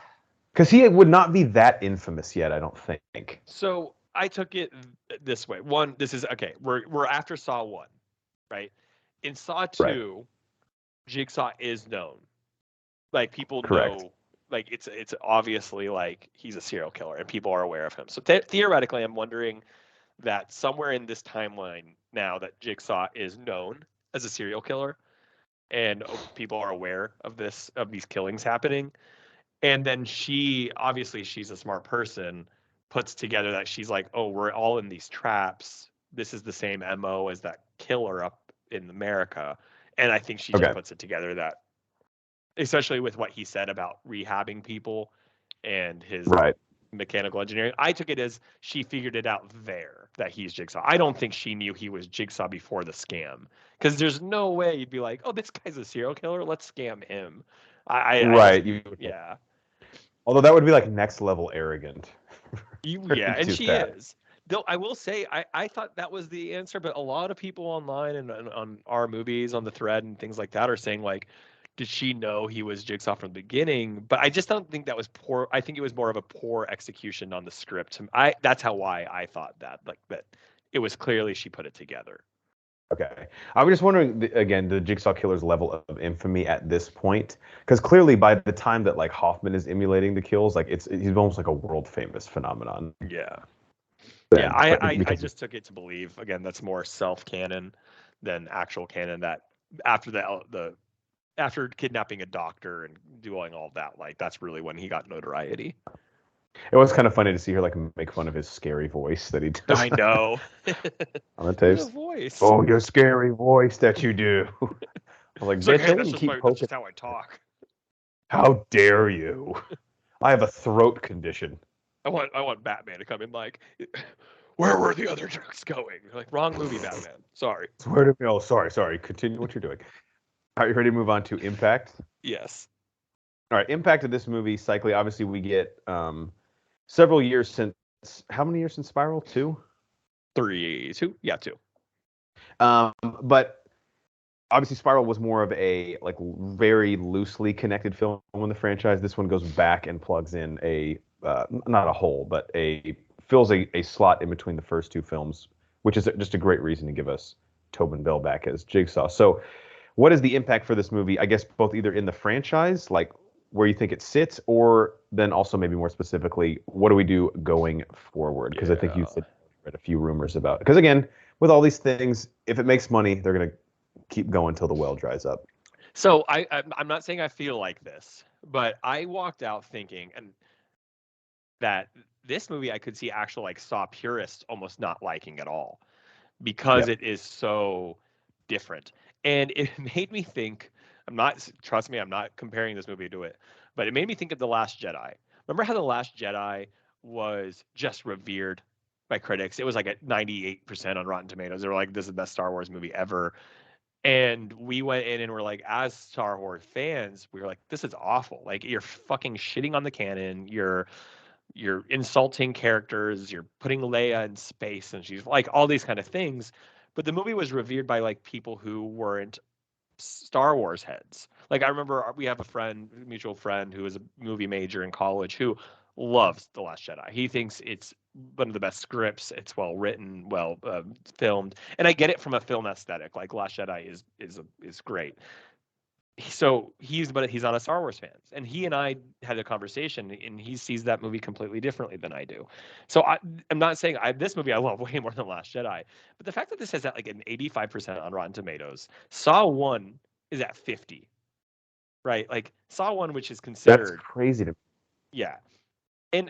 Speaker 1: because he would not be that infamous yet, I don't think.
Speaker 2: So I took it this way. One, this is okay. We're after Saw 1, right? In Saw 2, right. Jigsaw is known. Like people know, like it's obviously like he's a serial killer and people are aware of him. So theoretically, I'm wondering that somewhere in this timeline now that Jigsaw is known as a serial killer and people are aware of these killings happening. And then she's a smart person, puts together that she's like, oh, we're all in these traps. This is the same MO as that killer up in America. And I think she just puts it together that, especially with what he said about rehabbing people and his mechanical engineering, I took it as she figured it out there that he's Jigsaw. I don't think she knew he was Jigsaw before the scam, because there's no way you'd be like, oh, this guy's a serial killer. Let's scam him. Yeah.
Speaker 1: Although that would be like next level arrogant.
Speaker 2: Yeah, and she is. Though I will say, I thought that was the answer, but a lot of people online and on our movies on the thread and things like that are saying like, did she know he was Jigsaw from the beginning? But I just don't think that was poor. I think it was more of a poor execution on the script. That's why I thought that, like that it was clearly she put it together.
Speaker 1: Okay. I was just wondering, again, the Jigsaw Killer's level of infamy at this point, because clearly by the time that like Hoffman is emulating the kills, like he's almost like a world famous phenomenon.
Speaker 2: Yeah. Yeah, I just took it to believe, again, that's more self-canon than actual canon, that after kidnapping a doctor and doing all that, like that's really when he got notoriety.
Speaker 1: It was kind of funny to see her like make fun of his scary voice that he does.
Speaker 2: I know.
Speaker 1: On the tapes.
Speaker 2: Voice.
Speaker 1: Oh, your scary voice that you do. I was like, bitch,
Speaker 2: hey, that's just how I talk.
Speaker 1: How dare you? I have a throat condition.
Speaker 2: I want Batman to come in like, where were the other trucks going? Like, wrong movie, Batman. Sorry.
Speaker 1: Sorry. Continue what you're doing. Are you ready to move on to Impact?
Speaker 2: Yes.
Speaker 1: All right, Impact of this movie, cyclically, obviously we get several years since, how many years since Spiral? 2?
Speaker 2: 3, 2? Yeah, 2.
Speaker 1: But obviously Spiral was more of a like very loosely connected film in the franchise. This one goes back and plugs in a, not a hole, but fills a slot in between the first 2 films, which is just a great reason to give us Tobin Bell back as Jigsaw. So what is the impact for this movie? I guess both either in the franchise, like where you think it sits, or then also maybe more specifically, what do we do going forward? Because I think you said read a few rumors about it. Because again, with all these things, if it makes money, they're going to keep going till the well dries up.
Speaker 2: So I'm not saying I feel like this, but I walked out thinking and that this movie I could see actual like Saw purists almost not liking at all, because it is so different. And it made me think, trust me, I'm not comparing this movie to it, but it made me think of The Last Jedi. Remember how The Last Jedi was just revered by critics? It was like at 98% on Rotten Tomatoes. They were like, this is the best Star Wars movie ever. And we went in and we're like, as Star Wars fans, we were like, this is awful. Like, you're fucking shitting on the canon. You're insulting characters. You're putting Leia in space, and she's like all these kind of things. But the movie was revered by like people who weren't Star Wars heads. Like I remember we have a mutual friend who was a movie major in college who loves The Last Jedi. He thinks it's one of the best scripts. It's well written, well filmed, and I get it from a film aesthetic. Like Last Jedi is great. So he's not a Star Wars fan, and he and I had a conversation, and he sees that movie completely differently than I do. So I'm not saying this movie I love way more than Last Jedi, but the fact that this has at like an 85% on Rotten Tomatoes, Saw 1 is at 50, right? Like Saw 1, which is
Speaker 1: That's
Speaker 2: considered,
Speaker 1: crazy to me.
Speaker 2: yeah, and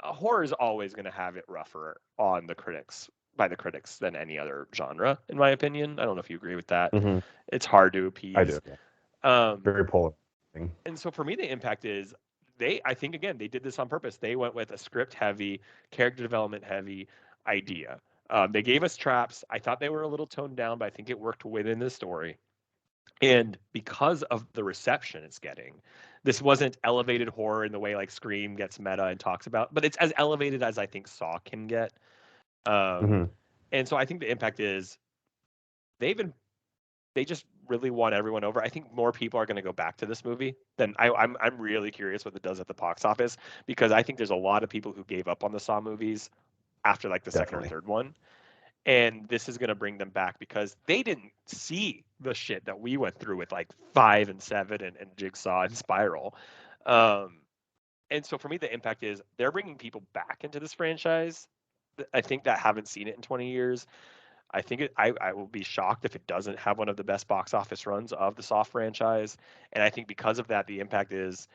Speaker 2: horror is always going to have it rougher on the critics by the critics than any other genre, in my opinion. I don't know if you agree with that.
Speaker 1: Mm-hmm.
Speaker 2: It's hard to
Speaker 1: I do.
Speaker 2: appease.
Speaker 1: Yeah.
Speaker 2: Um,
Speaker 1: Very polarizing.
Speaker 2: and so for me, the impact is I think again, they did this on purpose. They went with a script heavy, character development heavy idea. They gave us traps. I thought they were a little toned down, but I think it worked within the story. And because of the reception it's getting, this wasn't elevated horror in the way like Scream gets meta and talks about, but it's as elevated as I think Saw can get. Um,
Speaker 1: Mm-hmm.
Speaker 2: and so I think the impact is they've been they just really won everyone over. I think more people are going to go back to this movie than I'm really curious what it does at the box office, because I think there's a lot of people who gave up on the Saw movies after like the second or
Speaker 1: Definitely.
Speaker 2: third one, and this is going to bring them back because they didn't see the shit that we went through with like 5 and 7 and Jigsaw and Spiral. Um, and so for me, the impact is they're bringing people back into this franchise. I think that haven't seen it in 20 years. I think I will be shocked if it doesn't have one of the best box office runs of the Saw franchise. And I think because of that, the impact is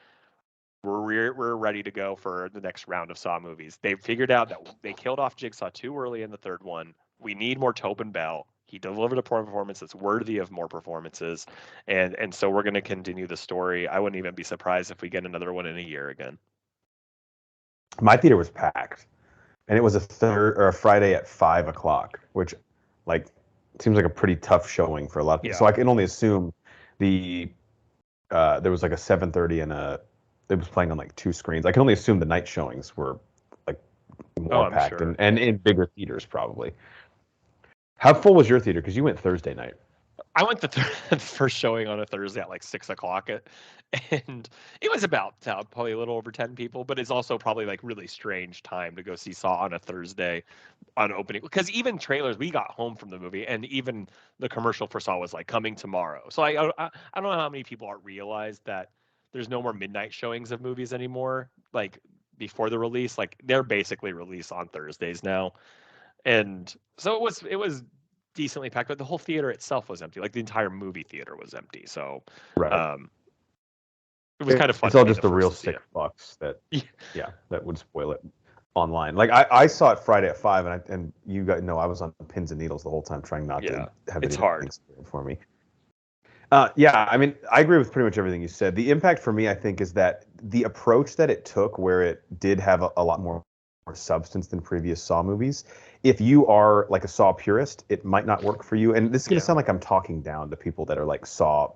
Speaker 2: we're ready to go for the next round of Saw movies. They've figured out that they killed off Jigsaw too early in the third one. We need more Tobin Bell. He delivered a performance that's worthy of more performances, and so we're going to continue the story. I wouldn't even be surprised if we get another one in a year again.
Speaker 1: My theater was packed, and it was a Friday at 5 o'clock, which, like, seems like a pretty tough showing for a lot of people.
Speaker 2: Yeah.
Speaker 1: So I can only assume there was like a 7:30 and it was playing on like two screens. I can only assume the night showings were like more
Speaker 2: I'm
Speaker 1: packed
Speaker 2: sure.
Speaker 1: and in bigger theaters probably. How full was your theater? Because you went Thursday night.
Speaker 2: I went the first showing on a Thursday at like 6 o'clock, and it was about probably a little over 10 people, but it's also probably like really strange time to go see Saw on a Thursday on opening, because even trailers, we got home from the movie and even the commercial for Saw was like coming tomorrow. So I don't know how many people aren't realized that there's no more midnight showings of movies anymore, like before the release. Like they're basically released on Thursdays now. And so it was decently packed, but the whole theater itself was empty. Like the entire movie theater was empty. So
Speaker 1: Right.
Speaker 2: um, it was kind of fun
Speaker 1: It's
Speaker 2: to
Speaker 1: all
Speaker 2: be
Speaker 1: just
Speaker 2: the
Speaker 1: the
Speaker 2: first
Speaker 1: real
Speaker 2: to see
Speaker 1: sick
Speaker 2: it.
Speaker 1: fucks that,
Speaker 2: Yeah.
Speaker 1: yeah, that would spoil it online. Like I saw it Friday at 5, and you guys know I was on pins and needles the whole time trying not to
Speaker 2: Yeah,
Speaker 1: have
Speaker 2: it's
Speaker 1: anything
Speaker 2: hard.
Speaker 1: spoiled for me. Yeah, I mean, I agree with pretty much everything you said. The impact for me, I think, is that the approach that it took, where it did have a lot more substance than previous Saw movies. If you are like a Saw purist, it might not work for you. And this is going to
Speaker 2: Yeah.
Speaker 1: sound like I'm talking down to people that are like Saw,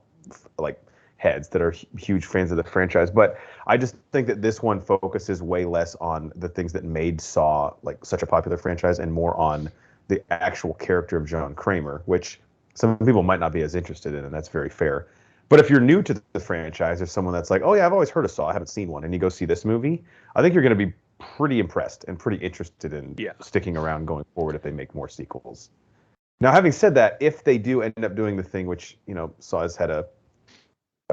Speaker 1: like heads that are huge fans of the franchise, but I just think that this one focuses way less on the things that made Saw like such a popular franchise and more on the actual character of John Kramer, which some people might not be as interested in, and that's very fair. But if you're new to the franchise, or someone that's like, oh yeah, I've always heard of Saw, I haven't seen one, and you go see this movie, I think you're going to be pretty impressed and pretty interested in
Speaker 2: Yeah.
Speaker 1: sticking around going forward if they make more sequels. Now, having said that, if they do end up doing the thing which Saw has had a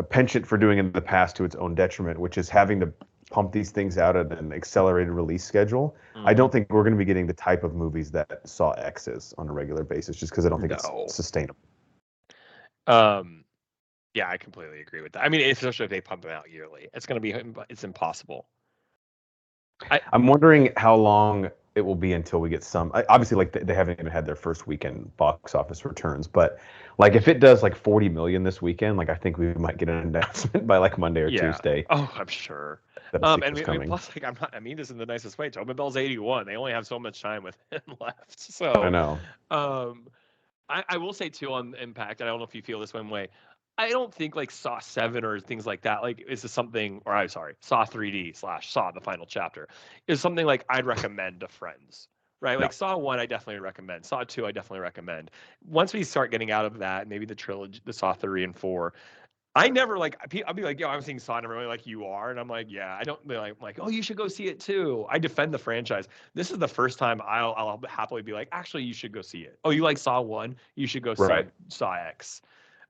Speaker 1: penchant for doing in the past to its own detriment, which is having to pump these things out at an accelerated release schedule, I
Speaker 2: Mm-hmm.
Speaker 1: don't think we're going to be getting the type of movies that Saw X is on a regular basis, just because I don't think it's
Speaker 2: No.
Speaker 1: sustainable.
Speaker 2: Um. Yeah, I completely agree with that. I mean, especially if they pump them out yearly, it's impossible.
Speaker 1: I'm wondering how long it will be until we get some. Obviously, like they haven't even had their first weekend box office returns, but like if it does like 40 million this weekend, like I think we might get an announcement by like Monday or
Speaker 2: Yeah.
Speaker 1: Tuesday
Speaker 2: Oh, I'm sure.
Speaker 1: that a
Speaker 2: And
Speaker 1: sequel's coming.
Speaker 2: plus, like, I mean this in the nicest way. Tobin Bell's 81. They only have so much time with him left.
Speaker 1: I
Speaker 2: So,
Speaker 1: know.
Speaker 2: um, I will say too on Impact. I don't know if you feel this one way. I don't think like Saw 7 or things like that. Like, is this something? Or I'm sorry, Saw 3D slash Saw the final chapter is something like I'd recommend to friends. Right, like
Speaker 1: No.
Speaker 2: Saw 1, I definitely recommend. Saw 2, I definitely recommend. Once we start getting out of that, maybe the trilogy, the Saw 3 and 4, I never like. I'll be like, yo, I'm seeing Saw, and I'm really like, you are, and I'm like, yeah. I don't. They're like, oh, you should go see it too. I defend the franchise. This is the first time I'll happily be like, actually, you should go see it. Oh, you like Saw 1? You should go see
Speaker 1: Right.
Speaker 2: Saw X.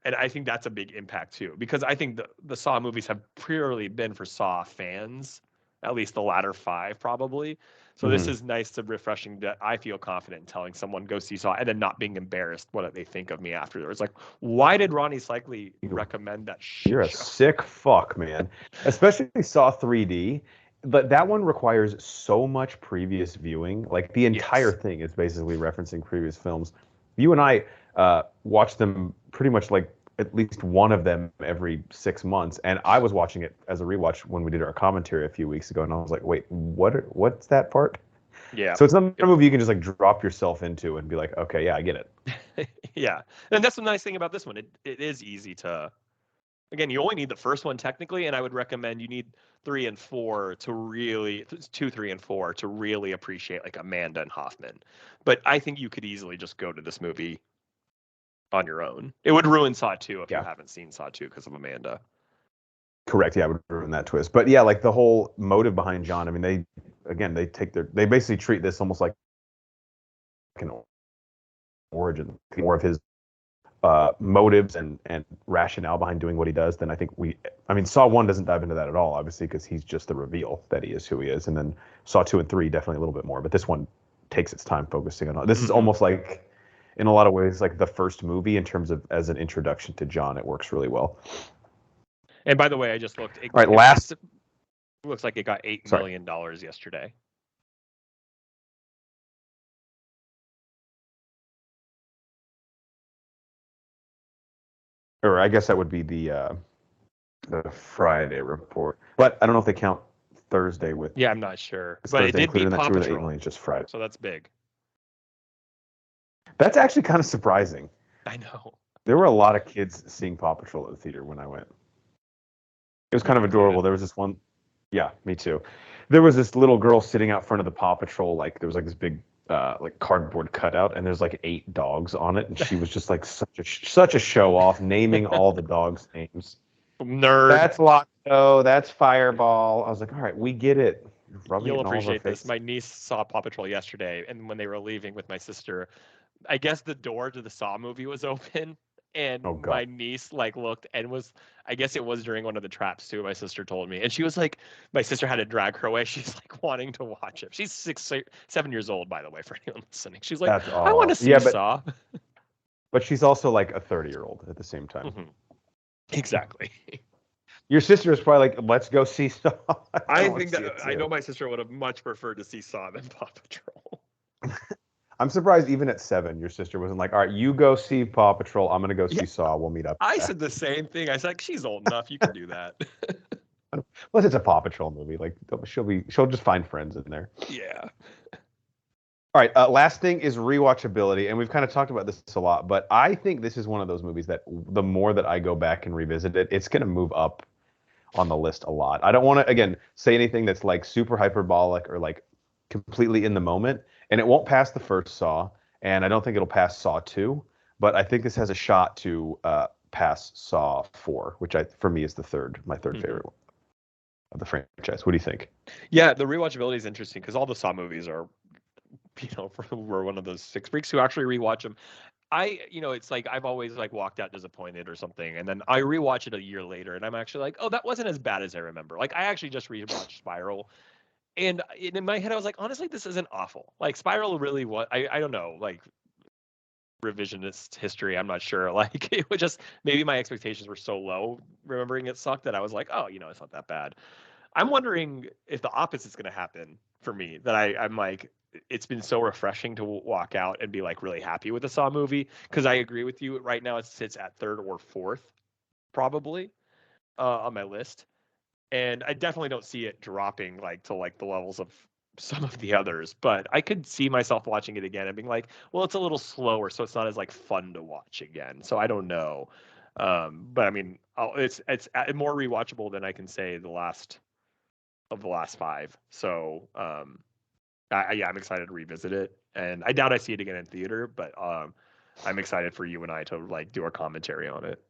Speaker 2: And I think that's a big impact too, because I think the Saw movies have purely been for Saw fans, at least the latter 5 probably. So this
Speaker 1: Mhm.
Speaker 2: is nice to refreshing that I feel confident in telling someone go see Saw and then not being embarrassed what they think of me afterwards. Like, why did Ronnie Cycli recommend that
Speaker 1: You're
Speaker 2: shit
Speaker 1: a
Speaker 2: show?
Speaker 1: sick fuck, man. Especially Saw 3D. But that one requires so much previous viewing. Like the entire
Speaker 2: Yes.
Speaker 1: thing is basically referencing previous films. You and I watched them pretty much like at least one of them every 6 months. And I was watching it as a rewatch when we did our commentary a few weeks ago, and I was like, wait, what's that part?
Speaker 2: Yeah.
Speaker 1: So it's not a movie you can just like drop yourself into and be like, okay, yeah, I get it.
Speaker 2: Yeah. And that's the nice thing about this one. It is easy to. Again, you only need the first one technically, and I would recommend you need 3 and 4 to really 2, 3, and 4 to really appreciate like Amanda and Hoffman. But I think you could easily just go to this movie on your own. It would ruin Saw 2 if you
Speaker 1: Yeah.
Speaker 2: haven't seen Saw 2 because of Amanda.
Speaker 1: Correct. Yeah, I would ruin that twist. But yeah, like the whole motive behind John. I mean, they basically treat this almost like an origin, more of his motives and rationale behind doing what he does. Then I mean, Saw 1 doesn't dive into that at all, obviously, because he's just the reveal that he is who he is. And then Saw 2 and 3 definitely a little bit more. But this one takes its time focusing on. This is almost like, in a lot of ways, like the first movie in terms of as an introduction to John. It works really well.
Speaker 2: And by the way, I just looked.
Speaker 1: All right, last.
Speaker 2: It looks like it got $8
Speaker 1: Sorry.
Speaker 2: million yesterday.
Speaker 1: Or I guess that would be the Friday report. But I don't know if they count Thursday with.
Speaker 2: Yeah, I'm not sure,
Speaker 1: Is
Speaker 2: but it
Speaker 1: Thursday
Speaker 2: did
Speaker 1: included
Speaker 2: beat
Speaker 1: in that
Speaker 2: Paw
Speaker 1: too, or the 8
Speaker 2: Patrol,
Speaker 1: million is just Friday?
Speaker 2: so that's big.
Speaker 1: That's actually kind of surprising.
Speaker 2: I know.
Speaker 1: There were a lot of kids seeing Paw Patrol at the theater when I went. It was
Speaker 2: Me
Speaker 1: kind of adorable.
Speaker 2: included.
Speaker 1: There was this one. Yeah, me too. There was this little girl sitting out front of the Paw Patrol. Like there was like this big like cardboard cutout, and there's like 8 dogs on it, and she was just like such a show off, naming all the dogs' names.
Speaker 2: Nerd.
Speaker 1: That's Loxo. That's Fireball. I was like, all right, we get it. Rubbing it
Speaker 2: You'll
Speaker 1: in all of our
Speaker 2: appreciate this.
Speaker 1: face.
Speaker 2: My niece saw Paw Patrol yesterday, and when they were leaving with my sister, I guess the door to the Saw movie was open, and
Speaker 1: Oh God.
Speaker 2: my niece like looked and was. I guess it was during one of the traps too. My sister told me, and she was like, my sister had to drag her away. She's like wanting to watch it. She's 7 years old, by the way, for anyone listening. She's like,
Speaker 1: That's
Speaker 2: I want to
Speaker 1: all.
Speaker 2: see
Speaker 1: Yeah,
Speaker 2: Saw.
Speaker 1: but she's also like a 30-year-old at the same time.
Speaker 2: Mhm. Exactly.
Speaker 1: Your sister is probably like, let's go see Saw.
Speaker 2: I
Speaker 1: wanna
Speaker 2: think
Speaker 1: see
Speaker 2: that
Speaker 1: it
Speaker 2: I know
Speaker 1: too.
Speaker 2: my sister would have much preferred to see Saw than Paw Patrol.
Speaker 1: I'm surprised even at 7, your sister wasn't like, all right, you go see Paw Patrol. I'm gonna go
Speaker 2: Yeah,
Speaker 1: see Saw. We'll meet up.
Speaker 2: I said the same thing. I said like, she's old enough. You can do that.
Speaker 1: Plus, it's a Paw Patrol movie. Like she'll just find friends in there.
Speaker 2: Yeah.
Speaker 1: All right. Last thing is rewatchability, and we've kind of talked about this a lot, but I think this is one of those movies that the more that I go back and revisit it, it's gonna move up on the list a lot. I don't want to again say anything that's like super hyperbolic or like completely in the moment, and it won't pass the first Saw, and I don't think it'll pass Saw 2, but I think this has a shot to pass Saw 4, which for me is my third favorite one of the franchise. What do you think?
Speaker 2: Yeah, the rewatchability is interesting because all the Saw movies are, we're one of those 6 freaks who actually rewatch them. It's like I've always like walked out disappointed or something, and then I rewatch it a year later, and I'm actually like, oh, that wasn't as bad as I remember. Like I actually just rewatched Spiral, and in my head I was like, honestly, this isn't awful. Like Spiral really was. I don't know, like revisionist history. I'm not sure. Like it was just maybe my expectations were so low, remembering it sucked that I was like, oh, it's not that bad. I'm wondering if the opposite's going to happen for me. That I'm like, it's been so refreshing to walk out and be like really happy with the Saw movie because I agree with you. Right now, it sits at 3rd or 4th, probably on my list, and I definitely don't see it dropping like to like the levels of some of the others. But I could see myself watching it again and being like, well, it's a little slower, so it's not as like fun to watch again. So I don't know. But I mean, it's more rewatchable than I can say the last 5. So yeah, I'm excited to revisit it, and I doubt I see it again in theater, but I'm excited for you and I to like do our commentary on it.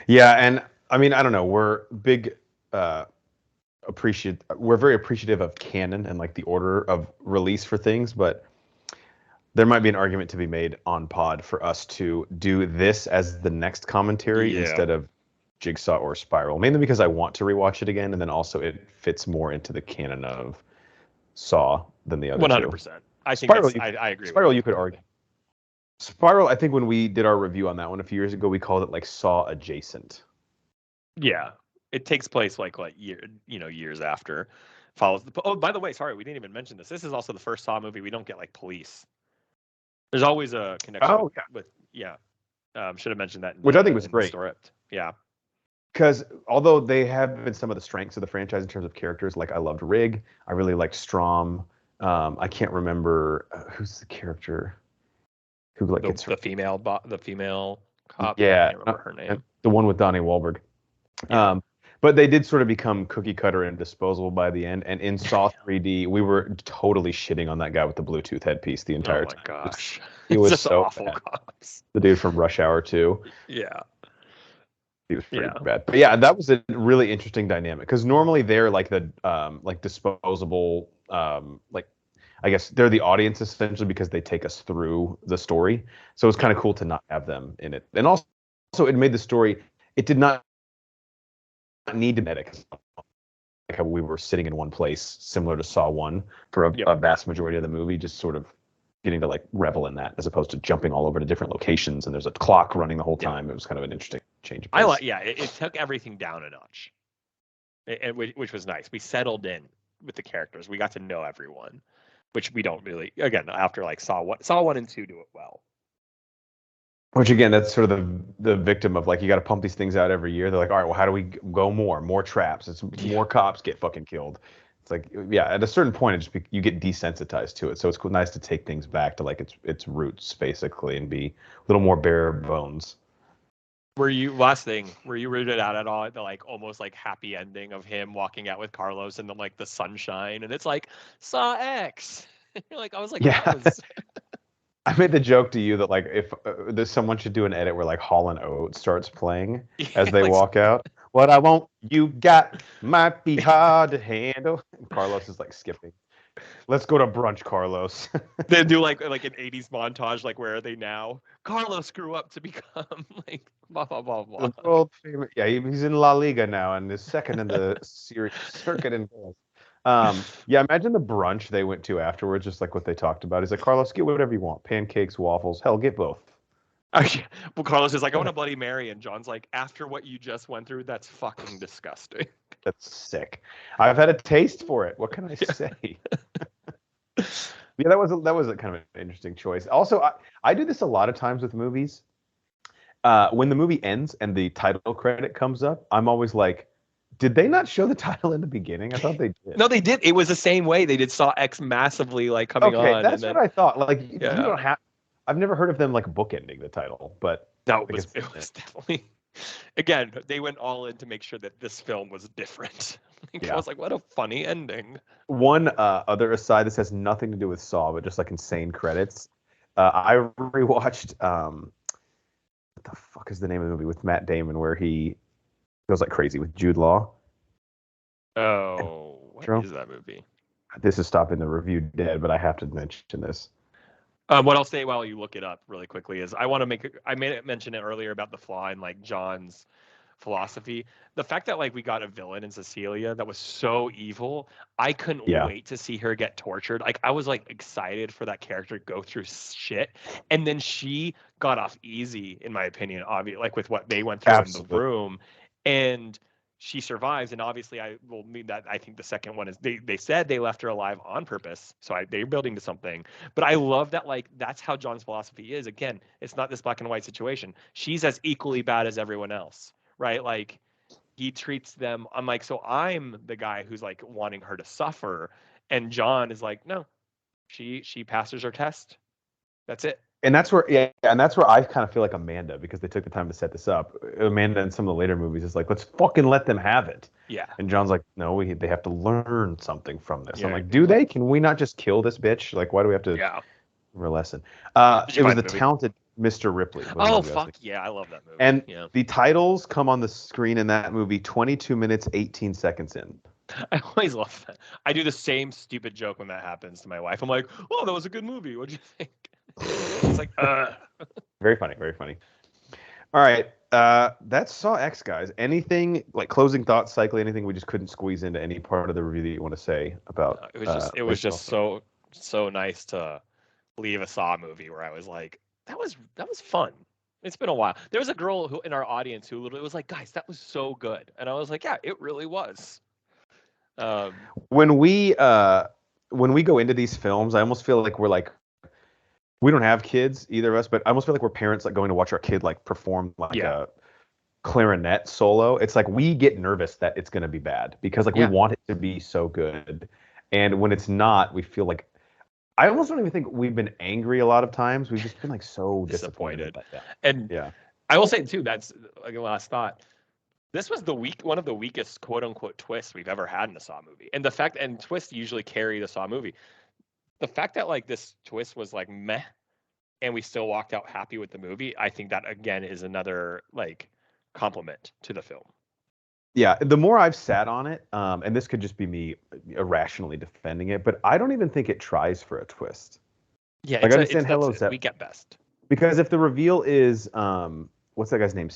Speaker 1: Yeah, and I mean, I don't know. We're big we're very appreciative of canon and like the order of release for things, but there might be an argument to be made on pod for us to do this as the next commentary
Speaker 2: Yeah,
Speaker 1: instead of Jigsaw or Spiral, mainly because I want to rewatch it again, and then also it fits more into the canon of Saw than the other two.
Speaker 2: 100%. I think
Speaker 1: Spiral,
Speaker 2: it's. I agree with
Speaker 1: Spiral,
Speaker 2: that
Speaker 1: you could
Speaker 2: completely.
Speaker 1: argue. Spiral, I think when we did our review on that one a few years ago, we called it like Saw adjacent.
Speaker 2: Yeah, it takes place like years after. Follows the. Oh, by the way, sorry, we didn't even mention this. This is also the first Saw movie we don't get like police. There's always a connection
Speaker 1: Oh, yeah.
Speaker 2: with yeah. Should have mentioned that
Speaker 1: Which I think was
Speaker 2: in the
Speaker 1: great.
Speaker 2: script. Yeah.
Speaker 1: Because although they have been some of the strengths of the franchise in terms of characters, like I loved Rig, I really liked Strom. I can't remember who's the character who like gets
Speaker 2: The female cop. I
Speaker 1: yeah,
Speaker 2: can't remember her name.
Speaker 1: the one with Donnie Wahlberg.
Speaker 2: Yeah.
Speaker 1: But they did sort of become cookie cutter and disposable by the end. And in Saw 3D, we were totally shitting on that guy with the Bluetooth headpiece the entire time.
Speaker 2: Oh my gosh.
Speaker 1: He
Speaker 2: It's
Speaker 1: was
Speaker 2: just
Speaker 1: so
Speaker 2: awful
Speaker 1: bad.
Speaker 2: cops.
Speaker 1: The dude from Rush Hour 2.
Speaker 2: Yeah.
Speaker 1: He was pretty
Speaker 2: Yeah.
Speaker 1: bad. But yeah, that was a really interesting dynamic because normally they're like the like disposable like I guess they're the audience essentially because they take us through the story. So it's kind of cool to not have them in it. And also it made the story it did not need to medic like how we were sitting in one place similar to Saw 1 for a vast majority of the movie just sort of getting to like revel in that as opposed to jumping all over to different locations and there's a clock running the whole time. It was kind of an interesting change of pace.
Speaker 2: It took everything down a notch. Which was nice. We settled in with the characters. We got to know everyone, which we don't really. Again, after like Saw 1 and 2 do it well.
Speaker 1: Which again, that's sort of the victim of like you got to pump these things out every year. They're like, all right, well, how do we go more traps? It's more cops get fucking killed. It's like, yeah, at a certain point, it just you get desensitized to it. So it's nice to take things back to like its roots basically and be a little more bare bones.
Speaker 2: Were you rooted out at all at the like almost like happy ending of him walking out with Carlos and then like the sunshine and it's like Saw X? Like I was like,
Speaker 1: yeah.
Speaker 2: yes.
Speaker 1: I made the joke to you that like if someone should do an edit where like Hall and Oates starts playing as they walk out. What I want you got might be hard to handle. And Carlos is like skipping. Let's go to brunch, Carlos.
Speaker 2: They do like an 80s montage, like where are they now? Carlos grew up to become like blah blah blah blah.
Speaker 1: World famous. Yeah, he's in La Liga now and is second in the series circuit in goals. Yeah, imagine the brunch they went to afterwards, just like what they talked about. He's like, Carlos, get whatever you want. Pancakes, waffles, hell, get both.
Speaker 2: Well, Carlos is like, I want a Bloody Mary, and John's like, after what you just went through, that's fucking disgusting.
Speaker 1: That's sick. I've had a taste for it. What can I say? Yeah, that was a kind of an interesting choice. Also, I do this a lot of times with movies. When the movie ends and the title credit comes up, I'm always like, did they not show the title in the beginning? I thought they did.
Speaker 2: No, they did. It was the same way. They did Saw X massively like coming on.
Speaker 1: Okay, that's what I thought. Like you
Speaker 2: Yeah.
Speaker 1: don't have. I've never heard of them like bookending the title, but
Speaker 2: No, it was definitely. Again, they went all in to make sure that this film was different. I was like, what a funny ending.
Speaker 1: One other aside, this has nothing to do with Saw, but just like insane credits. I rewatched what the fuck is the name of the movie with Matt Damon where he goes like crazy with Jude Law?
Speaker 2: Oh, what is that movie?
Speaker 1: This is stopping the review dead, but I have to mention this.
Speaker 2: What I'll say while you look it up really quickly is I made it mention it earlier about the flaw in like John's philosophy. The fact that like we got a villain in Cecilia that was so evil, I couldn't wait to see her get tortured. Like I was like excited for that character to go through shit, and then she got off easy, in my opinion. Obviously, like with what they went through in the room, and she survives. And obviously, I will mean that I think the second one is they said they left her alive on purpose, so they're building to something. But I love that like that's how John's philosophy is. Again, it's not this black and white situation. She's as equally bad as everyone else. Right? Like he treats them. I'm like, so I'm the guy who's like wanting her to suffer. And John is like, no, she passes her test. That's it.
Speaker 1: And that's where I kind of feel like Amanda, because they took the time to set this up. Amanda in some of the later movies is like, let's fucking let them have it.
Speaker 2: Yeah.
Speaker 1: And John's like, no, they have to learn something from this. Yeah. I'm like, do they? Can we not just kill this bitch? Like, why do we have to learn a lesson? It was the talented Mr. Ripley.
Speaker 2: Oh, fuck yeah. I love that movie.
Speaker 1: And
Speaker 2: yeah.
Speaker 1: the titles come on the screen in that movie 22 minutes, 18 seconds in.
Speaker 2: I always love that. I do the same stupid joke when that happens to my wife. I'm like, oh, that was a good movie. What'd you think? It's like,
Speaker 1: Very funny, very funny. All right. That's Saw X, guys. Anything, like closing thoughts, Cycling, anything we just couldn't squeeze into any part of the review that you want to say about?
Speaker 2: it was just so nice to leave a Saw movie where I was like, that was fun. It's been a while. There was a girl who in our audience who literally was like, guys, that was so good. And I was like, yeah, it really was.
Speaker 1: When we go into these films, I almost feel like we don't have kids, either of us, but I almost feel like we're parents like going to watch our kid like perform like a clarinet solo. It's like we get nervous that it's going to be bad because like we want it to be so good. And when it's not, we feel like I almost don't even think we've been angry a lot of times. We've just been like so disappointed.
Speaker 2: And I will say too, that's like a last thought. This was one of the weakest quote unquote twists we've ever had in a Saw movie. And twists usually carry the Saw movie. The fact that like this twist was like meh and we still walked out happy with the movie, I think that again is another like compliment to the film.
Speaker 1: Yeah, the more I've sat on it, and this could just be me irrationally defending it, but I don't even think it tries for a twist.
Speaker 2: Yeah,
Speaker 1: like I understand Hello
Speaker 2: we get best.
Speaker 1: Because if the reveal is what's that guy's name?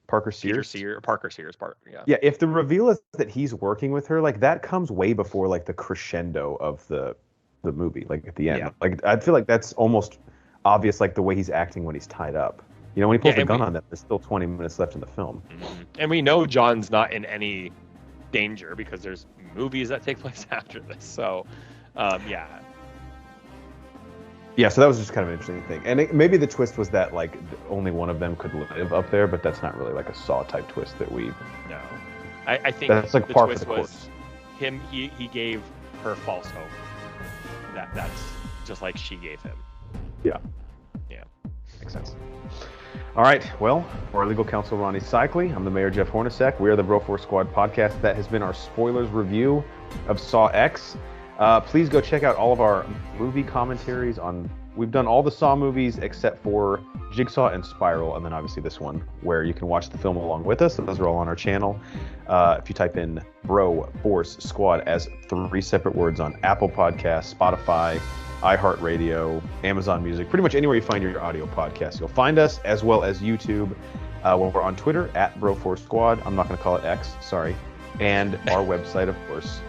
Speaker 1: Parker Sears?
Speaker 2: Parker Sears. Yeah.
Speaker 1: Yeah, if the reveal is that he's working with her, like that comes way before like the crescendo of the movie, like at the end. Yeah. Like I feel like that's almost obvious, like the way he's acting when he's tied up. You know, when he pulls the gun on them, there's still 20 minutes left in the film.
Speaker 2: Mm-hmm. And we know John's not in any danger because there's movies that take place after this. So, yeah.
Speaker 1: Yeah, so that was just kind of an interesting thing. And maybe the twist was that, like, only one of them could live up there, but that's not really, like, a Saw-type twist that we...
Speaker 2: No. I think
Speaker 1: that's like
Speaker 2: the
Speaker 1: par
Speaker 2: twist
Speaker 1: for the
Speaker 2: was
Speaker 1: course.
Speaker 2: He gave her false hope. That's just like she gave him.
Speaker 1: Yeah.
Speaker 2: Yeah.
Speaker 1: Makes sense. All right, well, for our legal counsel, Ronnie Cycli, I'm the mayor, Jeff Hornacek. We are the Bro4 Squad podcast. That has been our spoilers review of Saw X. Please go check out all of our movie commentaries on... We've done all the Saw movies except for Jigsaw and Spiral, and then obviously this one, where you can watch the film along with us. Those are all on our channel. If you type in Bro4 Squad as 3 separate words on Apple Podcasts, Spotify, iHeartRadio, Amazon Music, pretty much anywhere you find your audio podcasts, you'll find us, as well as YouTube. We're on Twitter at Bro4 Squad. I'm not going to call it X, sorry. And our website, of course,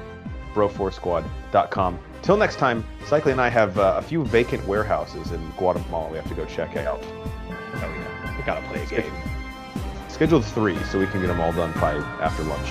Speaker 1: bro4squad.com. Till next time, Cycli and I have a few vacant warehouses in Guatemala we have to go check out.
Speaker 2: Oh yeah, we gotta play a game.
Speaker 1: Scheduled 3 so we can get them all done by after lunch.